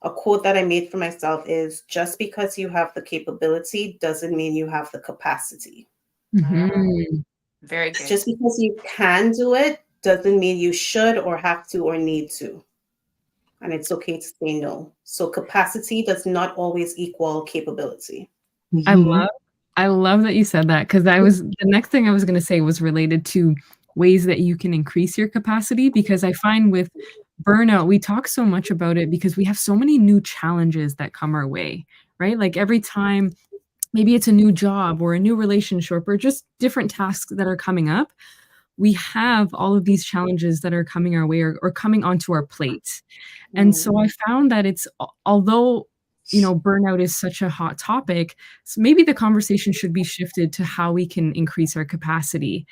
a quote that I made for myself is, just because you have the capability doesn't mean you have the capacity. Mhm. Very good. Just because you can do it doesn't mean you should or have to or need to. And it's okay to say no. So capacity does not always equal capability. I mhm. love that you said that, because the next thing I was gonna say was related to ways that you can increase your capacity, because I find with burnout, we talk so much about it because we have so many new challenges that come our way, right? Like every time maybe it's a new job or a new relationship or just different tasks that are coming up, we have all of these challenges that are coming our way, or coming onto our plate. And so I found that although, burnout is such a hot topic, so maybe the conversation should be shifted to how we can increase our capacity.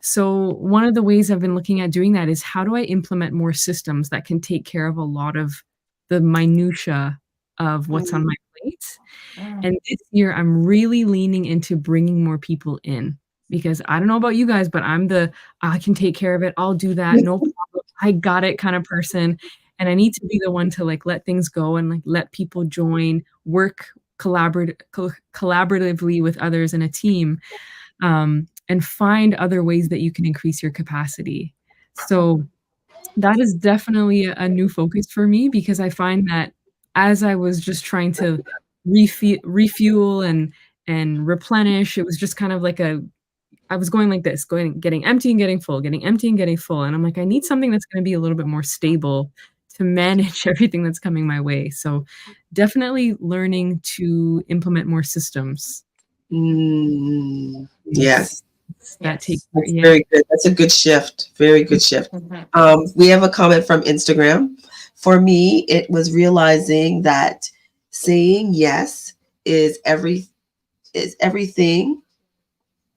So one of the ways I've been looking at doing that is, how do I implement more systems that can take care of a lot of the minutia of what's on my plate? And this year, I'm really leaning into bringing more people in, because I don't know about you guys, but I can take care of it. I'll do that. No problem. I got it kind of person. And I need to be the one to let things go and let people join, work collaboratively with others in a team, and find other ways that you can increase your capacity. So that is definitely a new focus for me, because I find that as I was just trying to refuel and replenish, it was just kind of I was going like this, getting empty and getting full, getting empty and getting full, and I'm like, I need something that's gonna be a little bit more stable to manage everything that's coming my way. So definitely learning to implement more systems. Yes, That takes Yes. that's yeah. very good. That's a good shift. Very good shift. We have a comment from Instagram. For me, it was realizing that saying yes is everything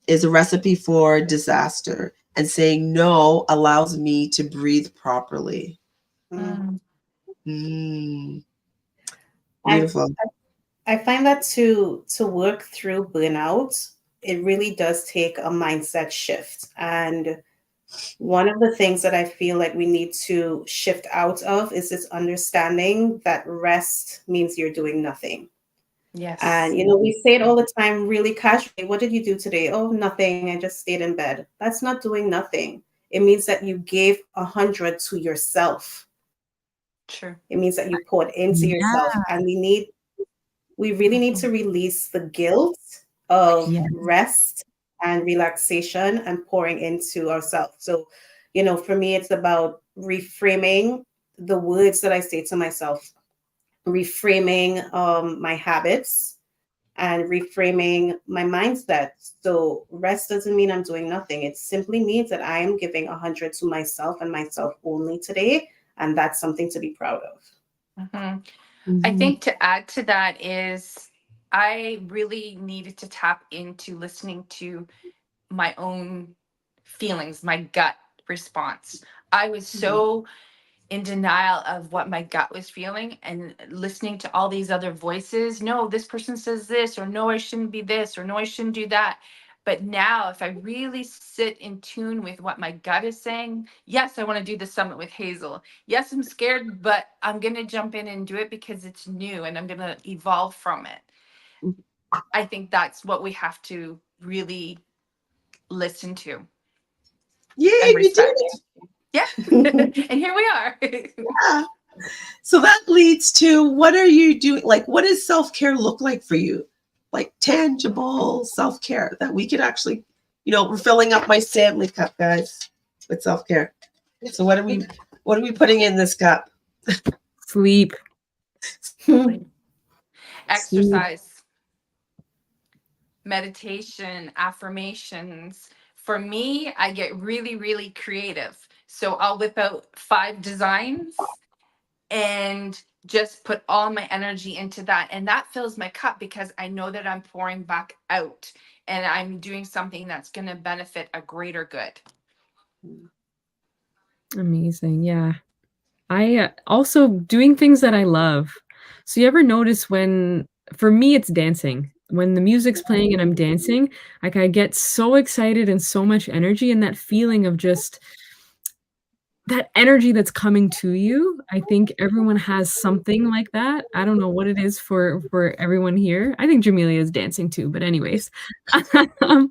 is a recipe for disaster, and saying no allows me to breathe properly. Mm. Mm, I beautiful. I find that to work through burnout, it really does take a mindset shift. And one of the things that I feel like we need to shift out of is this understanding that rest means you're doing nothing. Yes. And we say it all the time really casually. What did you do today? Oh, nothing. I just stayed in bed. That's not doing nothing. It means that you gave 100 to yourself. True. It means that you poured into Yeah. yourself. And we really need to release the guilt of Yeah. rest and relaxation and pouring into ourselves. So, for me, it's about reframing the words that I say to myself, reframing my habits, and reframing my mindset. So, rest doesn't mean I'm doing nothing. It simply means that I am giving 100 to myself and myself only today. And that's something to be proud of. Mhm. I Mhm. think to add to that is I really needed to tap into listening to my own feelings, my gut response. I was so in denial of what my gut was feeling and listening to all these other voices. No, this person says this, or no, I shouldn't be this, or no, I shouldn't do that. But now, if I really sit in tune with what my gut is saying, yes, I want to do the summit with Hazel. Yes, I'm scared, but I'm going to jump in and do it because it's new and I'm going to evolve from it. I think that's what we have to really listen to Yay, and we did respect. it. Yeah. And here we are. Yeah. So that leads to, what are you doing? Like, what does self care look like for you? Like tangible self care that we could actually, we're filling up my Stanley cup, guys, with self care. So what are we putting in this cup? Sleep. Sleep. Exercise, meditation, affirmations. For me, I get really, really creative. So I'll whip out 5 designs and just put all my energy into that. And that fills my cup because I know that I'm pouring back out and I'm doing something that's going to benefit a greater good. Amazing. Yeah. I also doing things that I love. So you ever notice for me, it's dancing. When the music's playing and I'm dancing, like I get so excited and so much energy, and that feeling of just that energy that's coming to you. I think everyone has something like that. I don't know what it is for everyone here. I think Jamelia is dancing too, but anyways, um,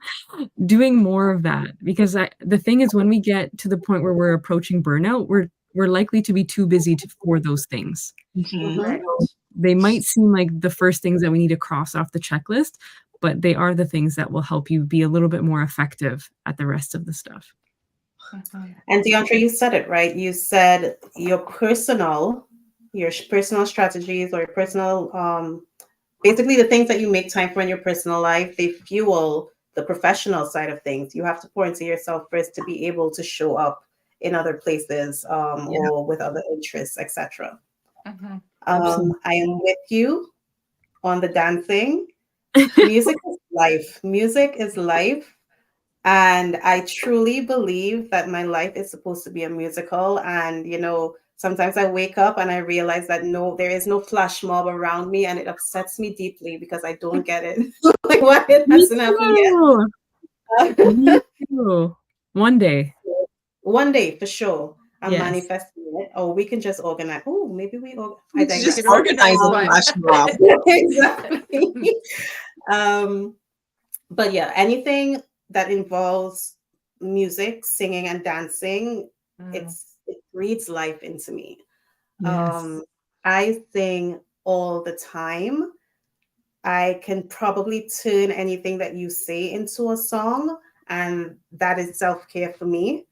doing more of that, because the thing is, when we get to the point where we're approaching burnout, we're likely to be too busy for those things. Mhm. Right. They might seem like the first things that we need to cross off the checklist, but they are the things that will help you be a little bit more effective at the rest of the stuff. Mhm. And DeAndre, you said it right. You said your personal strategies or your personal, basically the things that you make time for in your personal life, they fuel the professional side of things. You have to pour into yourself first to be able to show up in other places, Yeah. or with other interests, etc. Mhm. Absolutely. I am with you on the dancing. Music is life. Music is life. And I truly believe that my life is supposed to be a musical. And, sometimes I wake up and I realize that no, there is no flash mob around me. And it upsets me deeply because I don't get it. Like, why it Me hasn't happened too. yet? Me too. One day. One day, for sure. I'm Yes. manifesting it. Or we can just organize. Oh, maybe I We should We just could digress. organize organize a one. flash mob. Exactly. um, but yeah, anything that involves music, singing, and dancing, Mm. it breathes life into me. Yes. I sing all the time. I can probably turn anything that you say into a song, and that is self care for me.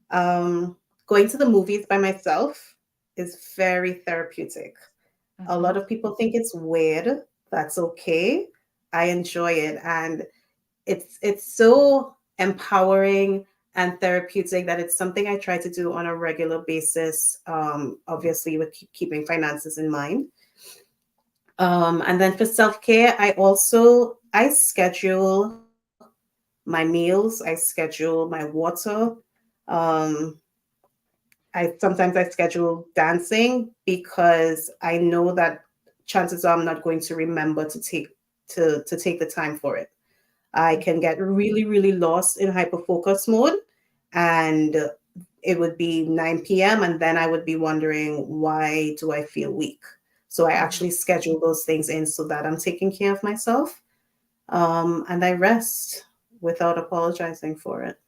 Um, Going to the movies by myself is very therapeutic. A lot Mhm. of people think it's weird. That's okay. I enjoy it, and it's so empowering and therapeutic that it's something I try to do on a regular basis. Obviously, with keeping finances in mind. And then for self care, I schedule my meals. I schedule my water. Um, I schedule dancing because I know that chances are I'm not going to remember to take the time for it. I can get really, really lost in hyper focus mode, and it would be 9 p.m. and then I would be wondering, why do I feel weak? So I actually schedule those things in so that I'm taking care of myself, and I rest without apologizing for it.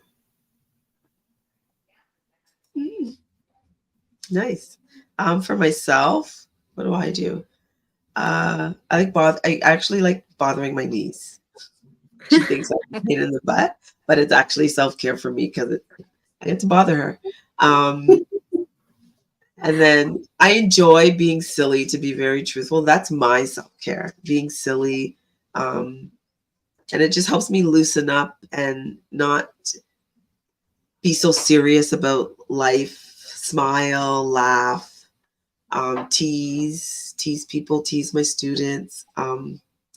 Mm, nice. For myself, what do I do? I actually like bothering my niece. She thinks I'm a pain in the butt, but it's actually self care for me because I get to bother her. Um, and then I enjoy being silly. To be very truthful, that's my self care. Being silly, um, and it just helps me loosen up and not be so serious about life. Smile, laugh, tease people, tease my students.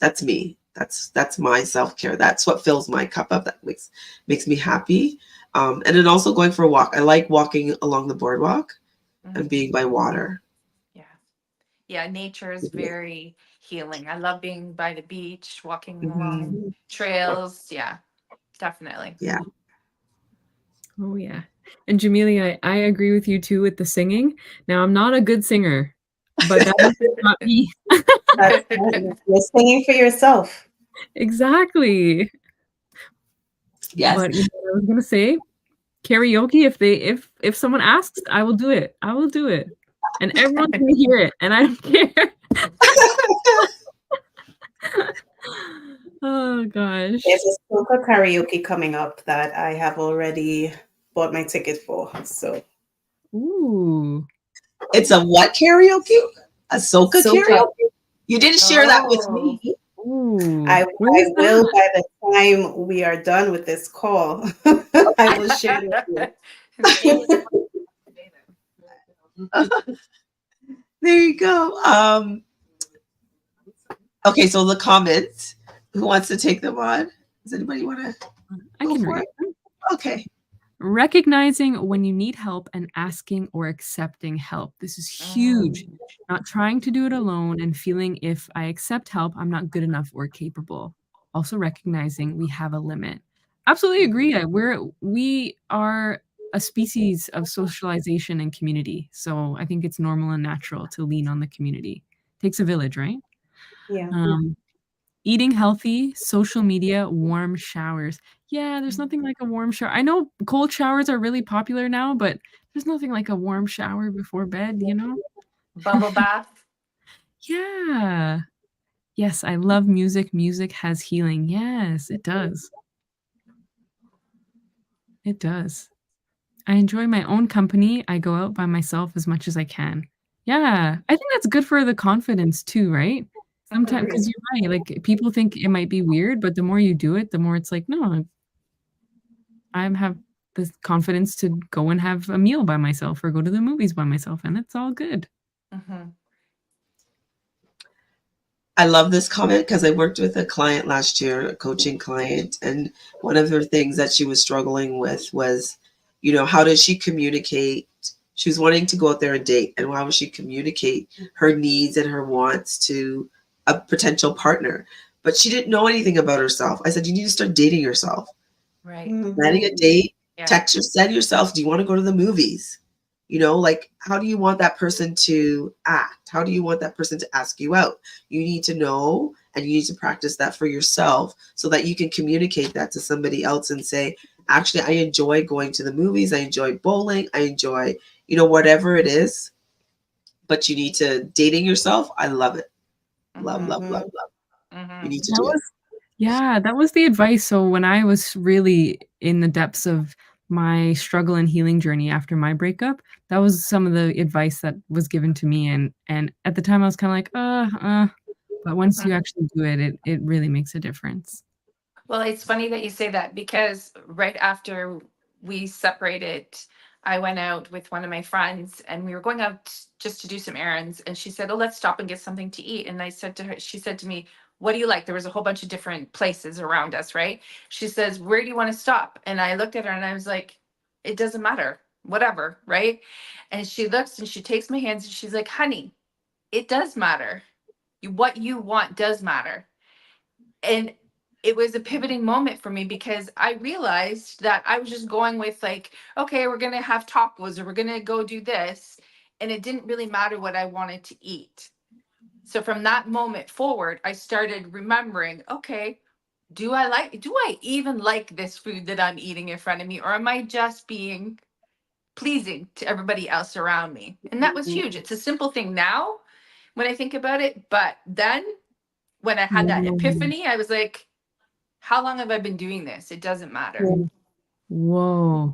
That's me. That's my self care. That's what fills my cup up. That makes me happy. And then also going for a walk. I like walking along the boardwalk and being by water. Yeah. Yeah, nature is very healing. I love being by the beach, walking along Mhm. trails. Yeah, definitely. Yeah. Oh yeah. And Jamelia, I agree with you too with the singing. Now I'm not a good singer, but that is not me. That's you're singing for yourself. Exactly. Yes. But you know what I was gonna say? Karaoke, if someone asks, I will do it. I will do it. And everyone's gonna hear it, and I don't care. Oh gosh. There's a soca karaoke coming up that I have already bought my ticket for. So Ooh. It's a what karaoke? A soca soca, karaoke? You didn't share that with Oh. me. Ooh. I Where is will that? by the time we are done with this call. I will share it with Maybe you. There you go. Okay, so the comments. Who wants to take them on? Does anybody want to I go can for read. it? Okay. Recognizing when you need help and asking or accepting help. This is huge. Not trying to do it alone and feeling if I accept help, I'm not good enough or capable. Also recognizing we have a limit. Absolutely agree. We are a species of socialization and community. So I think it's normal and natural to lean on the community. Takes a village, right? Yeah. Um, Eating healthy, social media, warm showers. Yeah, there's nothing like a warm shower. I know cold showers are really popular now, but there's nothing like a warm shower before bed, you know? bubble bath. Yeah. Yes, I love music. Music has healing. Yes, it does. It does. I enjoy my own company. I go out by myself as much as I can. Yeah, I think that's good for the confidence too, right? Sometimes, Agree. because you're right, like, people think it might be weird, but the more you do it, the more it's like, "No, I have the confidence to go and have a meal by myself or go to the movies by myself, and it's all good." Mhm. I love this comment because I worked with a client last year, a coaching client, and one of her things that she was struggling with was, how does she communicate? She was wanting to go out there and date, and how would she communicate her needs and her wants to a potential partner? But she didn't know anything about herself. I said, you need to start dating yourself. Right. Planning a Mhm. date, Yeah. text or send yourself, do you want to go to the movies? Like, how do you want that person to act? How do you want that person to ask you out? You need to know, and you need to practice that for yourself so that you can communicate that to somebody else and say, actually, I enjoy going to the movies. I enjoy bowling. I enjoy, whatever it is, but you need to dating yourself. I love it. Love, love, love, Mhm. love. You Mhm. need to That do it. was Yeah, that was the advice. So when I was really in the depths of my struggle and healing journey after my breakup, that was some of the advice that was given to me, and at the time I was kinda like, But once you actually do it, it really makes a difference. Well, it's funny that you say that because right after we separated, I went out with one of my friends and we were going out just to do some errands. And she said, "Oh, let's stop and get something to eat." And I said to her, she said to me, "What do you like?" There was a whole bunch of different places around us, right? She says, "Where do you want to stop?" And I looked at her and I was like, "It doesn't matter, whatever," right? And she looks and she takes my hands and she's like, "Honey, it does matter. What you want does matter." And it was a pivoting moment for me because I realized that I was just going with like, okay, we're going to have tacos or we're going to go do this. And it didn't really matter what I wanted to eat. So from that moment forward, I started remembering, okay, do I even like this food that I'm eating in front of me? Or am I just being pleasing to everybody else around me? And that was huge. It's a simple thing now when I think about it. But then when I had that epiphany, I was like, how long have I been doing this? It doesn't matter. Whoa.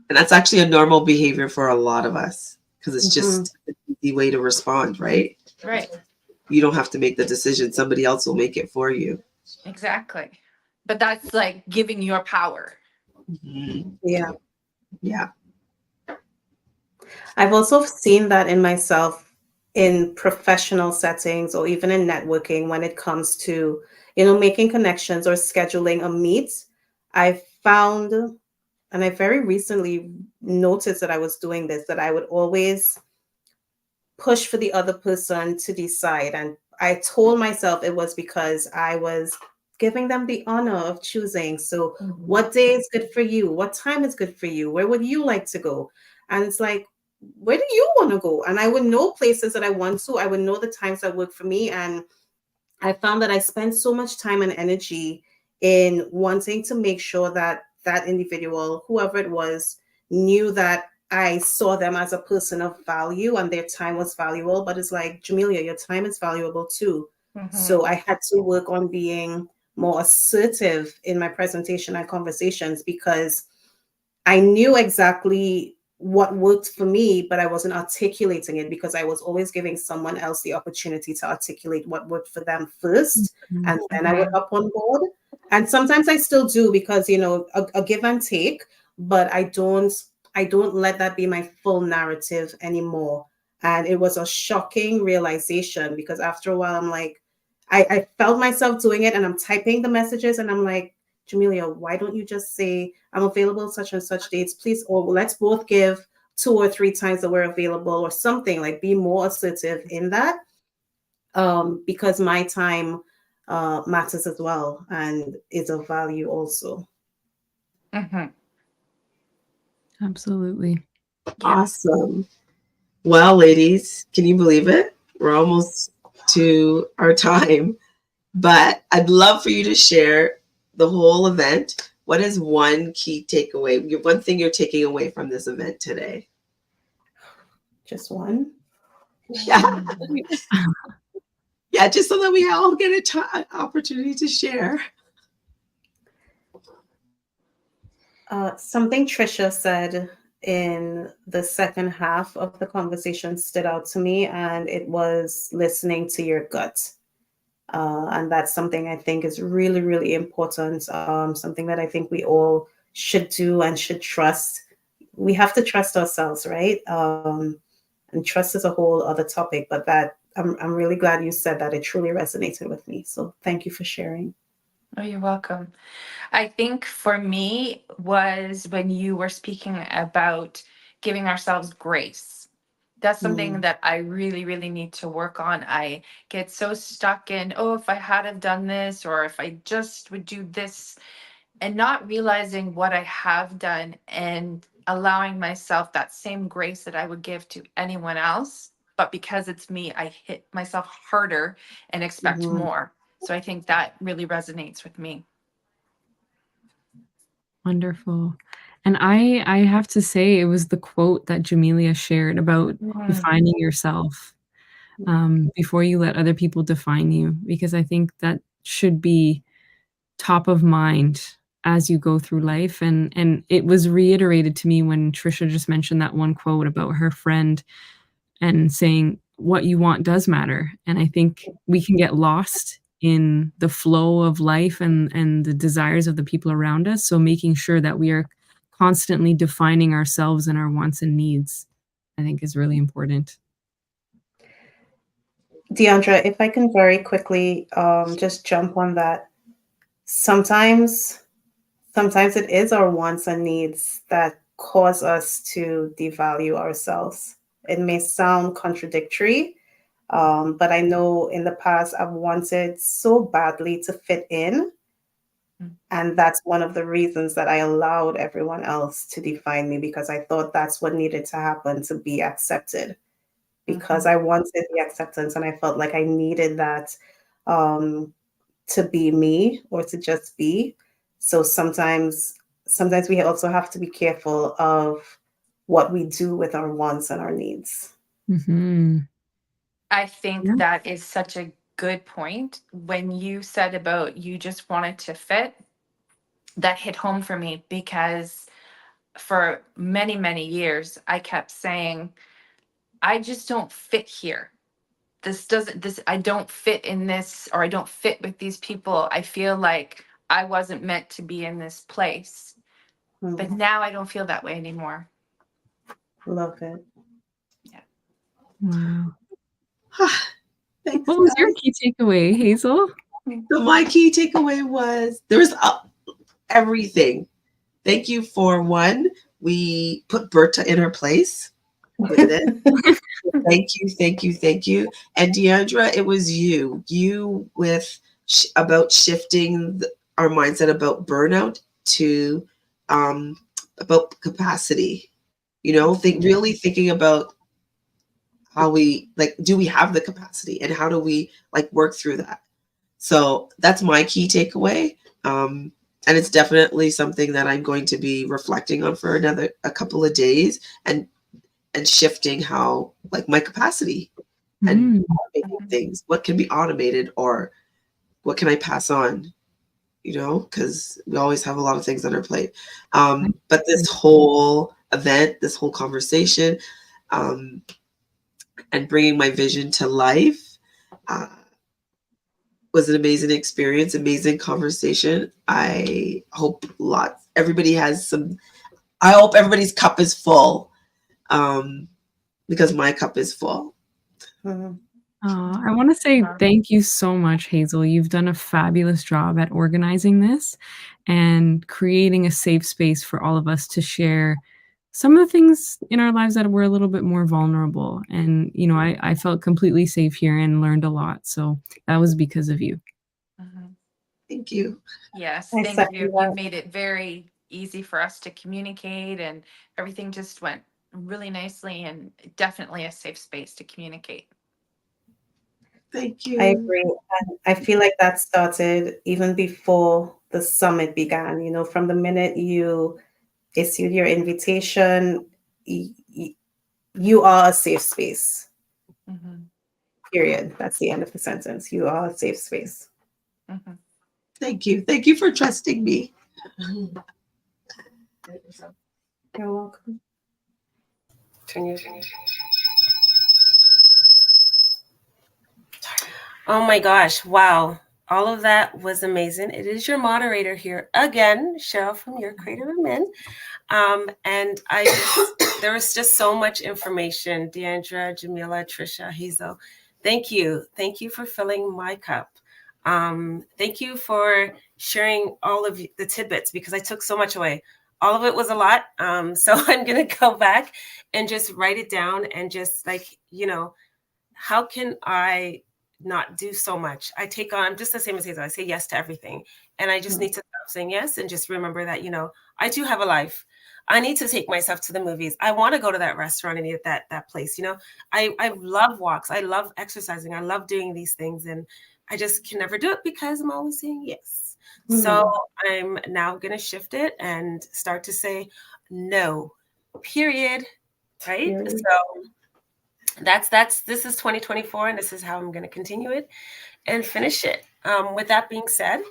And that's actually a normal behavior for a lot of us because it's just an easy way to respond, right? Right. You don't have to make the decision. Somebody else will make it for you. Exactly. But that's like giving your power. Mm-hmm. Yeah. Yeah. I've also seen that in myself in professional settings or even in networking when it comes to, making connections or scheduling a meet. I've found, and I very recently noticed that I was doing this, that I would always push for the other person to decide. And I told myself it was because I was giving them the honor of choosing. So, what day is good for you? What time is good for you? Where would you like to go? And it's like, where do you want to go? And I would know places that I want to. I would know the times that work for me. And I found that I spent so much time and energy in wanting to make sure that that individual, whoever it was, knew that I saw them as a person of value and their time was valuable. But it's like, Jamelia, your time is valuable too. So I had to work on being more assertive in my presentation and conversations because I knew exactly what worked for me, but I wasn't articulating it because I was always giving someone else the opportunity to articulate what worked for them first. And then I would up on board. And sometimes I still do because, a give and take, but I don't let that be my full narrative anymore. And it was a shocking realization because after a while, I'm like, I felt myself doing it and I'm typing the messages and I'm like, Jamelia, why don't you just say, I'm available such and such dates, please, or let's both give 2 or 3 times that we're available or something, like be more assertive in that because my time matters as well and is of value also. Absolutely. Awesome. Well, ladies, can you believe it? We're almost to our time, but I'd love for you to share the whole event. What is one key takeaway? One thing you're taking away from this event today? Just one? Yeah. Yeah, just so that we all get an opportunity to share. Something Trisha said in the second half of the conversation stood out to me, and it was listening to your gut. And that's something I think is really, really important. Something that I think we all should do and should trust. We have to trust ourselves, right? And trust is a whole other topic, but that I'm really glad you said that. It truly resonated with me. So thank you for sharing. Oh, you're welcome. I think for me was when you were speaking about giving ourselves grace. That's something that I really, really need to work on. I get so stuck in, oh, if I had have done this, or if I just would do this, and not realizing what I have done and allowing myself that same grace that I would give to anyone else. But because it's me, I hit myself harder and expect more. So I think that really resonates with me. Wonderful. And I have to say it was the quote that Jamelia shared about defining yourself before you let other people define you, because I think that should be top of mind as you go through life. And it was reiterated to me when Trisha just mentioned that one quote about her friend and saying, what you want does matter. And I think we can get lost in the flow of life and the desires of the people around us. So making sure that we are constantly defining ourselves and our wants and needs, I think, is really important. Deandra, if I can very quickly just jump on that. Sometimes it is our wants and needs that cause us to devalue ourselves. It may sound contradictory, but I know in the past I've wanted so badly to fit in. And that's one of the reasons that I allowed everyone else to define me, because I thought that's what needed to happen to be accepted. Because I wanted the acceptance and I felt like I needed that to be me or to just be. So sometimes we also have to be careful of what we do with our wants and our needs. Mm-hmm. I think Yeah. that is such a good point. When you said about you just wanted to fit, that hit home for me, because for many, many years, I kept saying, I just don't fit here. I don't fit in this, or I don't fit with these people. I feel like I wasn't meant to be in this place. But now I don't feel that way anymore. Love it. Yeah. Wow. Thanks, What was your guys. key takeaway, Hazel? So my key takeaway was there was everything. Thank you for one. We put Berta in her place with this. Thank you, thank you, thank you. And Deandra, it was you with about shifting our mindset about burnout to about capacity. You know, really thinking about how we like, do we have the capacity and how do we like work through that? So that's my key takeaway. And it's definitely something that I'm going to be reflecting on for a couple of days and shifting how like my capacity and automating things. What can be automated or what can I pass on? You know, because we always have a lot of things on our plate. But this whole event, this whole conversation, and bringing my vision to life was an amazing experience, amazing conversation. I hope everybody has some, I hope everybody's cup is full, because my cup is full. I want to say thank you so much, Hazel. You've done a fabulous job at organizing this and creating a safe space for all of us to share some of the things in our lives that were a little bit more vulnerable. And, you know, I felt completely safe here and learned a lot. So that was because of you. Thank you. Yes, I thank second you. that. You made it very easy for us to communicate, and everything just went really nicely, and definitely a safe space to communicate. Thank you. I agree. And I feel like that started even before the summit began. You know, from the minute you issued your invitation, you are a safe space. Period. That's the end of the sentence. You are a safe space. Thank you. Thank you for trusting me. You're welcome. Oh my gosh. Wow. All of that was amazing. It is your moderator here again, Cheryl from Your Creative Men. And there was just so much information. Deandra, Jamila, Trisha, Hazel. Thank you. Thank you for filling my cup. Thank you for sharing all of the tidbits, because I took so much away. All of it was a lot. So I'm going to go back and just write it down and just like, you know, how can I not do so much? I'm just the same as Hazel. I say yes to everything. And I just need to stop saying yes and just remember that, you know, I do have a life. I need to take myself to the movies. I want to go to that restaurant and eat at that place. You know, I love walks. I love exercising. I love doing these things. And I just can never do it because I'm always saying yes. So I'm now going to shift it and start to say no, period. Right. So this is 2024, and this is how I'm going to continue it and finish it. With that being said,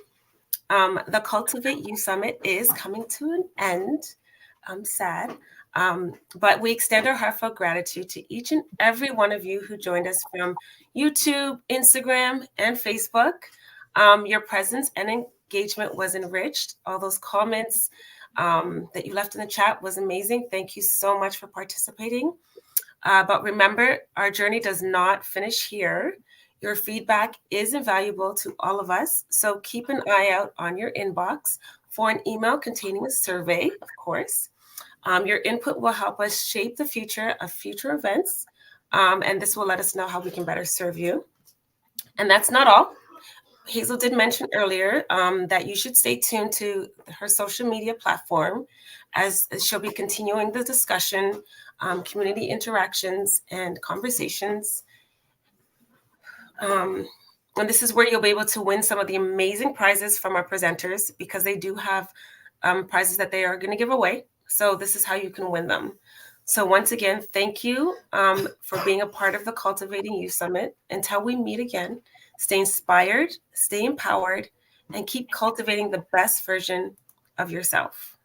the Cultivate You Summit is coming to an end. I'm sad. But we extend our heartfelt gratitude to each and every one of you who joined us from YouTube, Instagram, and Facebook. Your presence and engagement was enriched. All those comments that you left in the chat was amazing. Thank you so much for participating. But remember, our journey does not finish here. Your feedback is invaluable to all of us. So keep an eye out on your inbox for an email containing a survey, of course. Your input will help us shape the future of future events. And this will let us know how we can better serve you. And that's not all. Hazel did mention earlier that you should stay tuned to her social media platform as she'll be continuing the discussion, community interactions, and conversations. And this is where you'll be able to win some of the amazing prizes from our presenters, because they do have prizes that they are going to give away. So this is how you can win them. So once again, thank you for being a part of the Cultivating You Summit. Until we meet again, stay inspired, stay empowered, and keep cultivating the best version of yourself.